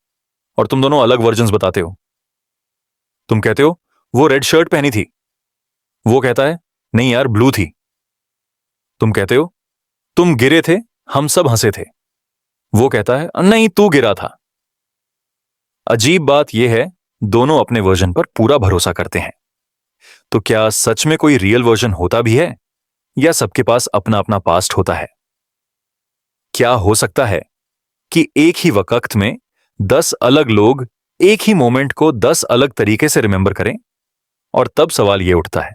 और तुम दोनों अलग वर्जन्स बताते हो? तुम कहते हो वो रेड शर्ट पहनी थी, वो कहता है नहीं यार ब्लू थी। तुम कहते हो तुम गिरे थे, हम सब हंसे थे, वो कहता है नहीं तू गिरा था। अजीब बात यह है, दोनों अपने वर्जन पर पूरा भरोसा करते हैं। तो क्या सच में कोई रियल वर्जन होता भी है या सबके पास अपना अपना पास्ट होता है? क्या हो सकता है कि एक ही वक्त में 10 अलग लोग एक ही मोमेंट को 10 अलग तरीके से रिमेंबर करें? और तब सवाल यह उठता है,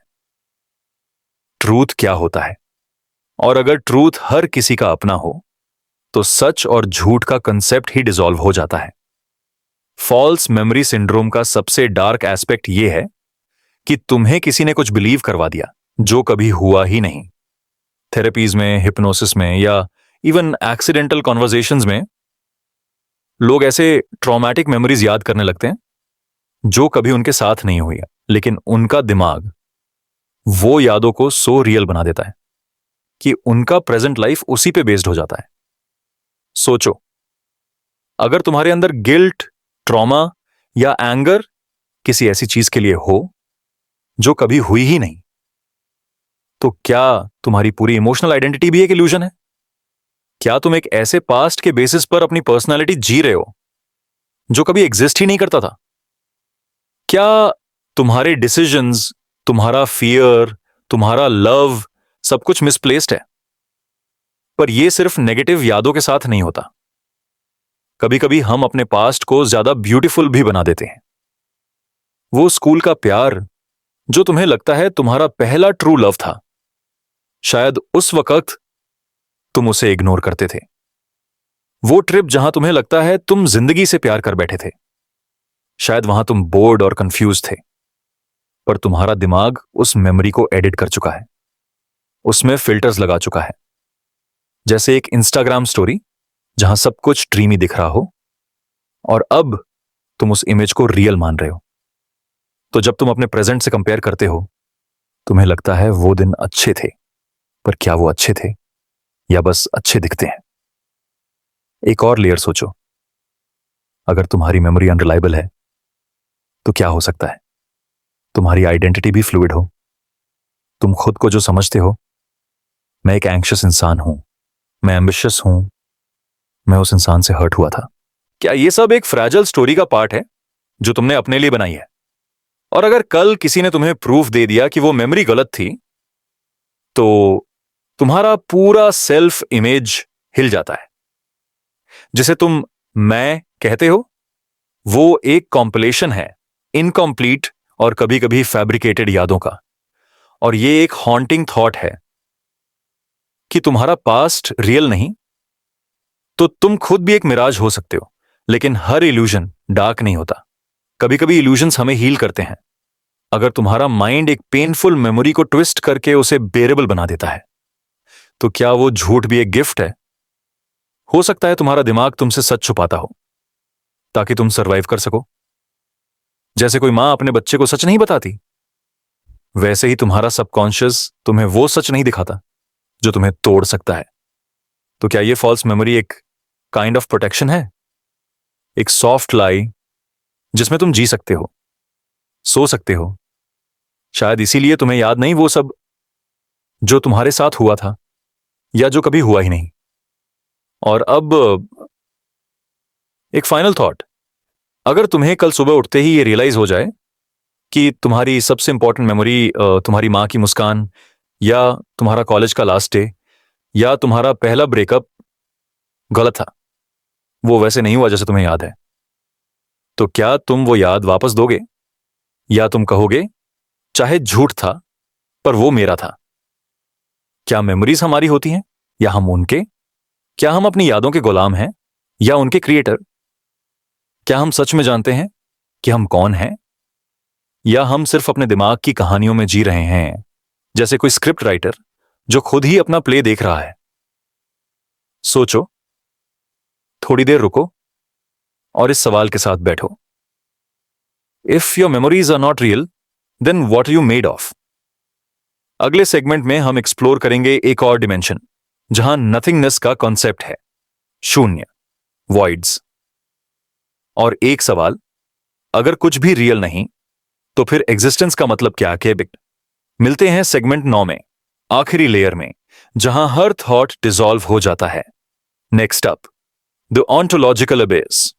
ट्रूथ क्या होता है? और अगर ट्रूथ हर किसी का अपना हो तो सच और झूठ का कंसेप्ट ही डिसॉल्व हो जाता है। फॉल्स मेमोरी सिंड्रोम का सबसे डार्क एस्पेक्ट यह है कि तुम्हें किसी ने कुछ बिलीव करवा दिया जो कभी हुआ ही नहीं। थेरेपीज में, हिप्नोसिस में या इवन एक्सीडेंटल कॉन्वर्सेशंस में लोग ऐसे ट्रॉमेटिक मेमोरीज याद करने लगते हैं जो कभी उनके साथ नहीं हुई है, लेकिन उनका दिमाग वो यादों को सो रियल बना देता है कि उनका प्रेजेंट लाइफ उसी पे बेस्ड हो जाता है। सोचो, अगर तुम्हारे अंदर गिल्ट, ट्रॉमा या एंगर किसी ऐसी चीज के लिए हो जो कभी हुई ही नहीं, तो क्या तुम्हारी पूरी इमोशनल आइडेंटिटी भी एक इल्यूजन है? क्या तुम एक ऐसे पास्ट के बेसिस पर अपनी पर्सनालिटी जी रहे हो जो कभी एग्जिस्ट ही नहीं करता था? क्या तुम्हारे डिसीजंस, तुम्हारा फियर, तुम्हारा लव सब कुछ मिसप्लेस्ड है? पर यह सिर्फ नेगेटिव यादों के साथ नहीं होता। कभी कभी हम अपने पास्ट को ज्यादा ब्यूटीफुल भी बना देते हैं। वो स्कूल का प्यार जो तुम्हें लगता है तुम्हारा पहला ट्रू लव था, शायद उस वक्त तुम उसे इग्नोर करते थे। वो ट्रिप जहां तुम्हें लगता है तुम जिंदगी से प्यार कर बैठे थे, शायद वहां तुम बोर्ड और कंफ्यूज थे, पर तुम्हारा दिमाग उस मेमोरी को एडिट कर चुका है, उसमें फिल्टर्स लगा चुका है। जैसे एक इंस्टाग्राम स्टोरी जहां सब कुछ ड्रीमी दिख रहा हो और अब तुम उस इमेज को रियल मान रहे हो। तो जब तुम अपने प्रेजेंट से कंपेयर करते हो, तुम्हें लगता है वो दिन अच्छे थे, पर क्या वो अच्छे थे या बस अच्छे दिखते हैं? एक और लेयर सोचो, अगर तुम्हारी मेमोरी अनरिलायबल है तो क्या हो सकता है तुम्हारी आइडेंटिटी भी फ्लूइड हो। तुम खुद को जो समझते हो, मैं एक एंग्शियस इंसान हूं, मैं एम्बिशियस हूं, मैं उस इंसान से हर्ट हुआ था। क्या ये सब एक फ्रैजाइल स्टोरी का पार्ट है जो तुमने अपने लिए बनाई है? और अगर कल किसी ने तुम्हें प्रूफ दे दिया कि वो मेमोरी गलत थी, तो तुम्हारा पूरा सेल्फ इमेज हिल जाता है। जिसे तुम मैं कहते हो, वो एक कॉम्पिलेशन है इनकम्प्लीट और कभी कभी फैब्रिकेटेड यादों का। और ये एक हॉन्टिंग थॉट है कि तुम्हारा पास्ट रियल नहीं, तो तुम खुद भी एक मिराज हो सकते हो। लेकिन हर इल्यूजन डार्क नहीं होता। कभी कभी इल्यूजन्स हमें हील करते हैं। अगर तुम्हारा माइंड एक पेनफुल मेमोरी को ट्विस्ट करके उसे बेरेबल बना देता है, तो क्या वो झूठ भी एक गिफ्ट है? हो सकता है तुम्हारा दिमाग तुमसे सच छुपाता हो ताकि तुम सरवाइव कर सको। जैसे कोई मां अपने बच्चे को सच नहीं बताती, वैसे ही तुम्हारा सबकॉन्शियस तुम्हें वो सच नहीं दिखाता जो तुम्हें तोड़ सकता है। तो क्या ये फॉल्स मेमोरी एक काइंड ऑफ प्रोटेक्शन है? एक सॉफ्ट लाई जिसमें तुम जी सकते हो, सो सकते हो। शायद इसीलिए तुम्हें याद नहीं वो सब जो तुम्हारे साथ हुआ था या जो कभी हुआ ही नहीं। और अब एक फाइनल थॉट, अगर तुम्हें कल सुबह उठते ही ये रियलाइज हो जाए कि तुम्हारी सबसे इंपॉर्टेंट मेमोरी तुम्हारी मां की मुस्कान, या तुम्हारा कॉलेज का लास्ट डे, या तुम्हारा पहला ब्रेकअप गलत था, वो वैसे नहीं हुआ जैसे तुम्हें याद है, तो क्या तुम वो याद वापस दोगे? या तुम कहोगे चाहे झूठ था पर वो मेरा था? क्या मेमोरीज हमारी होती हैं या हम उनके? क्या हम अपनी यादों के गुलाम हैं या उनके क्रिएटर? क्या हम सच में जानते हैं कि हम कौन हैं, या हम सिर्फ अपने दिमाग की कहानियों में जी रहे हैं, जैसे कोई स्क्रिप्ट राइटर जो खुद ही अपना प्ले देख रहा है? सोचो, थोड़ी देर रुको और इस सवाल के साथ बैठो। If your memories are not real, then what are you made of? अगले सेगमेंट में हम एक्सप्लोर करेंगे एक और डिमेंशन जहां नथिंगनेस का कॉन्सेप्ट है, शून्य, वॉइड्स। और एक सवाल, अगर कुछ भी रियल नहीं तो फिर एग्जिस्टेंस का मतलब क्या है? मिलते हैं सेगमेंट 9 में, आखिरी लेयर में, जहां हर थॉट डिसॉल्व हो जाता है। Next up, the ontological abyss.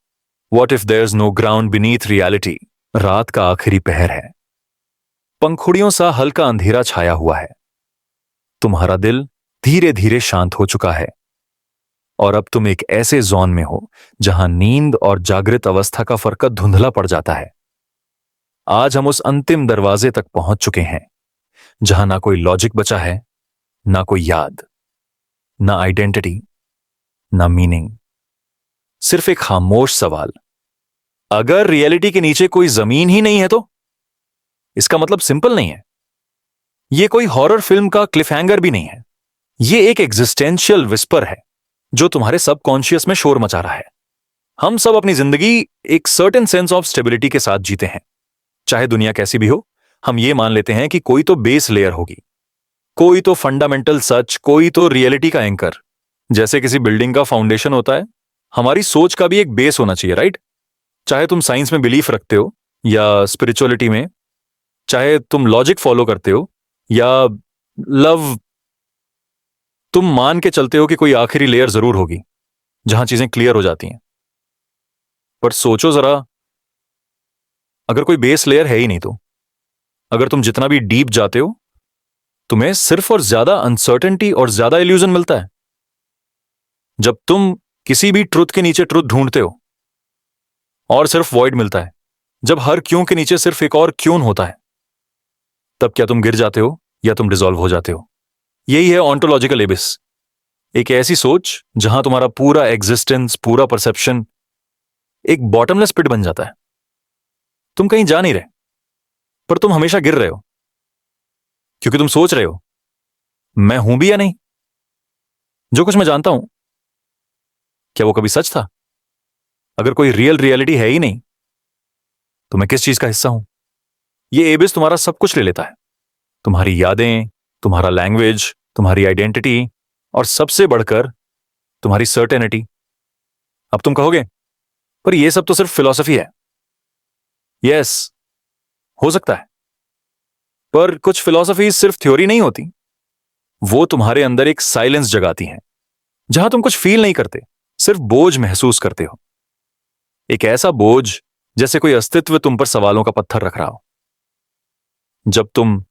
What if there is no ground beneath reality? रात का आखिरी पहर है, पंखुड़ियों सा हल्का अंधेरा छाया हुआ है, तुम्हारा दिल धीरे धीरे शांत हो चुका है और अब तुम एक ऐसे जोन में हो जहां नींद और जागृत अवस्था का फर्क धुंधला पड़ जाता है। आज हम उस अंतिम दरवाजे तक पहुंच चुके हैं जहां ना कोई लॉजिक बचा है, ना कोई याद, ना आइडेंटिटी, ना मीनिंग, सिर्फ एक खामोश सवाल, अगर रियलिटी के नीचे कोई जमीन ही नहीं है तो? इसका मतलब सिंपल नहीं है, यह कोई हॉरर फिल्म का क्लिफहैंगर भी नहीं है, यह एक एग्जिस्टेंशियल विस्पर है जो तुम्हारे सबकॉन्शियस में शोर मचा रहा है। हम सब अपनी जिंदगी एक सर्टेन सेंस ऑफ स्टेबिलिटी के साथ जीते हैं। चाहे दुनिया कैसी भी हो, हम ये मान लेते हैं कि कोई तो बेस लेयर होगी, कोई तो फंडामेंटल सच, कोई तो रियलिटी का एंकर। जैसे किसी बिल्डिंग का फाउंडेशन होता है, हमारी सोच का भी एक बेस होना चाहिए, राइट? चाहे तुम साइंस में बिलीफ रखते हो या स्पिरिचुअलिटी में, चाहे तुम लॉजिक फॉलो करते हो या लव, तुम मान के चलते हो कि कोई आखिरी लेयर जरूर होगी जहां चीजें क्लियर हो जाती हैं। पर सोचो जरा, अगर कोई बेस लेयर है ही नहीं तो अगर तुम जितना भी डीप जाते हो, तुम्हें सिर्फ और ज्यादा अनसर्टेनिटी और ज्यादा इल्यूजन मिलता है। जब तुम किसी भी ट्रुथ के नीचे ट्रुथ ढूंढते हो और सिर्फ वॉइड मिलता है, जब हर क्यों के नीचे सिर्फ एक और क्यों होता है, तब क्या तुम गिर जाते हो या तुम डिसॉल्व हो जाते हो? यही है ऑन्टोलॉजिकल एबिस। एक ऐसी सोच जहां तुम्हारा पूरा एग्जिस्टेंस, पूरा परसेप्शन एक बॉटमलेस पिट बन जाता है। तुम कहीं जा नहीं रहे, पर तुम हमेशा गिर रहे हो, क्योंकि तुम सोच रहे हो मैं हूं भी या नहीं। जो कुछ मैं जानता हूं, क्या वो कभी सच था? अगर कोई रियल रियलिटी है ही नहीं, तो मैं किस चीज का हिस्सा हूं? ये एबिस तुम्हारा सब कुछ ले लेता है, तुम्हारी यादें, तुम्हारा लैंग्वेज, तुम्हारी आइडेंटिटी और सबसे बढ़कर तुम्हारी सर्टेनिटी। अब तुम कहोगे, पर यह सब तो सिर्फ फिलॉसफी है। यस, हो सकता है, पर कुछ फिलॉसफी सिर्फ थ्योरी नहीं होती। वो तुम्हारे अंदर एक साइलेंस जगाती हैं, जहां तुम कुछ फील नहीं करते, सिर्फ बोझ महसूस करते हो। एक ऐसा बोझ जैसे कोई अस्तित्व तुम पर सवालों का पत्थर रख रहा हो। जब तुम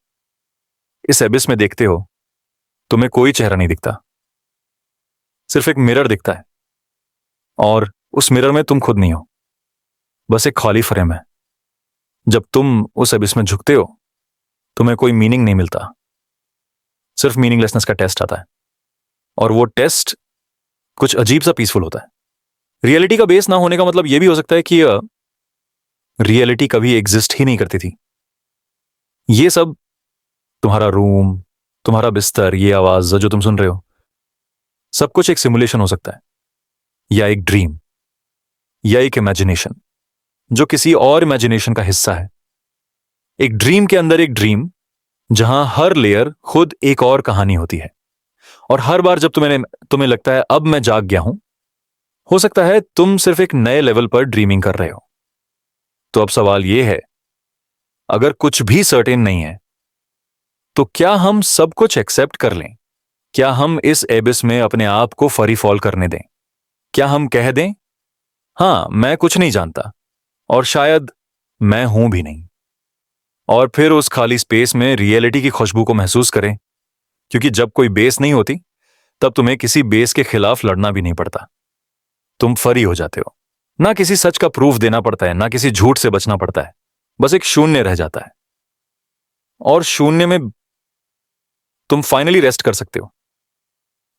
इस एबिस में देखते हो, तुम्हें कोई चेहरा नहीं दिखता, सिर्फ एक मिरर दिखता है, और उस मिरर में तुम खुद नहीं हो, बस एक खाली फ्रेम है। जब तुम उस एबिस में झुकते हो, तुम्हें कोई मीनिंग नहीं मिलता, सिर्फ मीनिंगलेसनेस का टेस्ट आता है, और वो टेस्ट कुछ अजीब सा पीसफुल होता है। रियलिटी का बेस ना होने का मतलब यह भी हो सकता है कि रियलिटी कभी एग्जिस्ट ही नहीं करती थी। ये सब, तुम्हारा रूम, तुम्हारा बिस्तर, ये आवाज जो तुम सुन रहे हो, सब कुछ एक सिमुलेशन हो सकता है, या एक ड्रीम, या एक इमेजिनेशन जो किसी और इमेजिनेशन का हिस्सा है। एक ड्रीम के अंदर एक ड्रीम, जहां हर लेयर खुद एक और कहानी होती है। और हर बार जब तुम्हें लगता है अब मैं जाग गया हूं, हो सकता है तुम सिर्फ एक नए लेवल पर ड्रीमिंग कर रहे हो। तो अब सवाल यह है, अगर कुछ भी सर्टेन नहीं है, तो क्या हम सब कुछ एक्सेप्ट कर लें? क्या हम इस एबिस में अपने आप को फ्री फॉल करने दें? क्या हम कह दें, हां मैं कुछ नहीं जानता, और शायद मैं हूं भी नहीं, और फिर उस खाली स्पेस में रियलिटी की खुशबू को महसूस करें? क्योंकि जब कोई बेस नहीं होती, तब तुम्हें किसी बेस के खिलाफ लड़ना भी नहीं पड़ता। तुम फ्री हो जाते हो। ना किसी सच का प्रूफ देना पड़ता है, ना किसी झूठ से बचना पड़ता है। बस एक शून्य रह जाता है, और शून्य में तुम फाइनली रेस्ट कर सकते हो।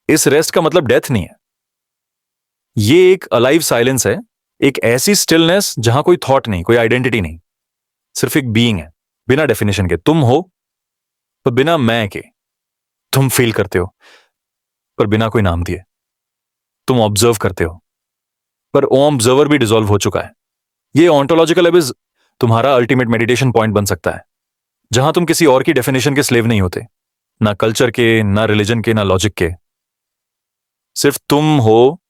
इस रेस्ट का मतलब डेथ नहीं है, ये एक अलाइव साइलेंस है, एक ऐसी स्टिलनेस जहां कोई थॉट नहीं, कोई आइडेंटिटी नहीं, सिर्फ एक बीइंग है, बिना डेफिनेशन के। तुम हो, तो बिना मैं के। तुम फील करते हो, पर बिना कोई नाम दिए। तुम ऑब्जर्व करते हो, पर वो ऑब्जर्वर भी डिसॉल्व हो चुका है। ये ऑन्टोलॉजिकल एबिस तुम्हारा अल्टीमेट मेडिटेशन पॉइंट बन सकता है, जहां तुम किसी और की डेफिनेशन के स्लेव नहीं होते, ना कल्चर के, ना रिलीजन के, ना लॉजिक के। सिर्फ तुम हो,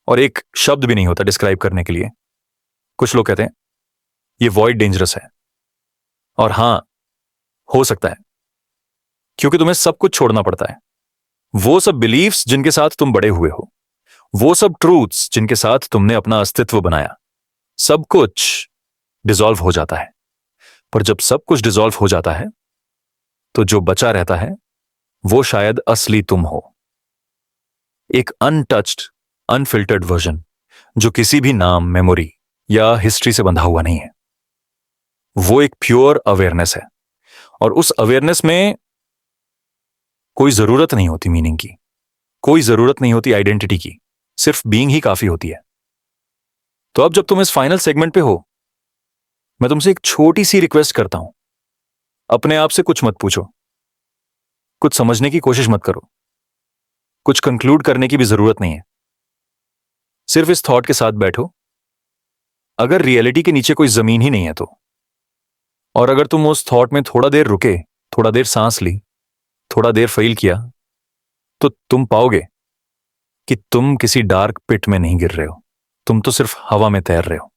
और एक शब्द भी नहीं होता डिस्क्राइब करने के लिए। कुछ लोग कहते हैं ये वॉइड डेंजरस है, और हां, हो सकता है, क्योंकि तुम्हें सब कुछ छोड़ना पड़ता है। वो सब बिलीफ्स जिनके साथ तुम बड़े हुए हो, वो सब ट्रूथ्स जिनके साथ तुमने अपना अस्तित्व बनाया, सब कुछ डिसॉल्व हो जाता है। पर जब सब कुछ डिसॉल्व हो जाता है, तो जो बचा रहता है वो शायद असली तुम हो। एक अनटच्ड, अनफिल्टर्ड वर्जन, जो किसी भी नाम, मेमोरी या हिस्ट्री से बंधा हुआ नहीं है। वो एक प्योर अवेयरनेस है, और उस अवेयरनेस में कोई जरूरत नहीं होती मीनिंग की, कोई जरूरत नहीं होती आइडेंटिटी की, सिर्फ बीइंग ही काफी होती है। तो अब जब तुम इस फाइनल सेगमेंट पे हो, मैं तुमसे एक छोटी सी रिक्वेस्ट करता हूं। अपने आप से कुछ मत पूछो, कुछ समझने की कोशिश मत करो, कुछ कंक्लूड करने की भी जरूरत नहीं है। सिर्फ इस थॉट के साथ बैठो, अगर रियलिटी के नीचे कोई जमीन ही नहीं है तो, और अगर तुम उस थॉट में थोड़ा देर रुके, थोड़ा देर सांस ली, थोड़ा देर फील किया, तो तुम पाओगे कि तुम किसी डार्क पिट में नहीं गिर रहे हो, तुम तो सिर्फ हवा में तैर रहे हो,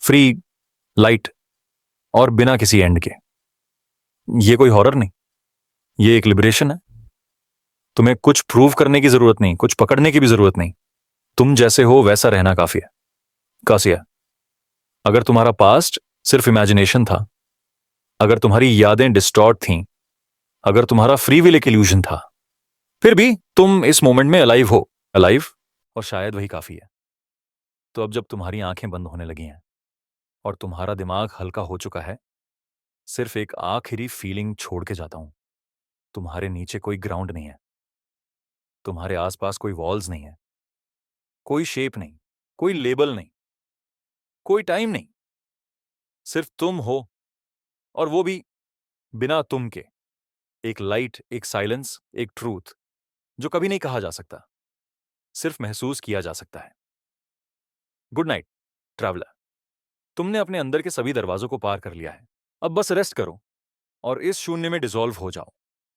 फ्री, लाइट और बिना किसी एंड के। ये कोई हॉरर नहीं, ये एक लिबरेशन है। तुम्हें कुछ प्रूव करने की जरूरत नहीं, कुछ पकड़ने की भी जरूरत नहीं। तुम जैसे हो वैसा रहना काफी है। कासिया, अगर तुम्हारा पास्ट सिर्फ इमेजिनेशन था, अगर तुम्हारी यादें डिस्टॉर्ट थीं, अगर तुम्हारा फ्री विल एक इल्यूजन था, फिर भी तुम इस मोमेंट में अलाइव हो, अलाइव, और शायद वही काफी है। तो अब जब तुम्हारी आंखें बंद होने लगी हैं और तुम्हारा दिमाग हल्का हो चुका है, सिर्फ एक आखिरी फीलिंग छोड़ के जाता हूं। तुम्हारे नीचे कोई ग्राउंड नहीं है, तुम्हारे आसपास कोई वॉल्स नहीं है, कोई शेप नहीं, कोई लेबल नहीं, कोई टाइम नहीं, सिर्फ तुम हो, और वो भी बिना तुम के। एक लाइट, एक साइलेंस, एक ट्रूथ जो कभी नहीं कहा जा सकता, सिर्फ महसूस किया जा सकता है। गुड नाइट ट्रैवलर, तुमने अपने अंदर के सभी दरवाजों को पार कर लिया है। अब बस रेस्ट करो और इस शून्य में डिसॉल्व हो जाओ।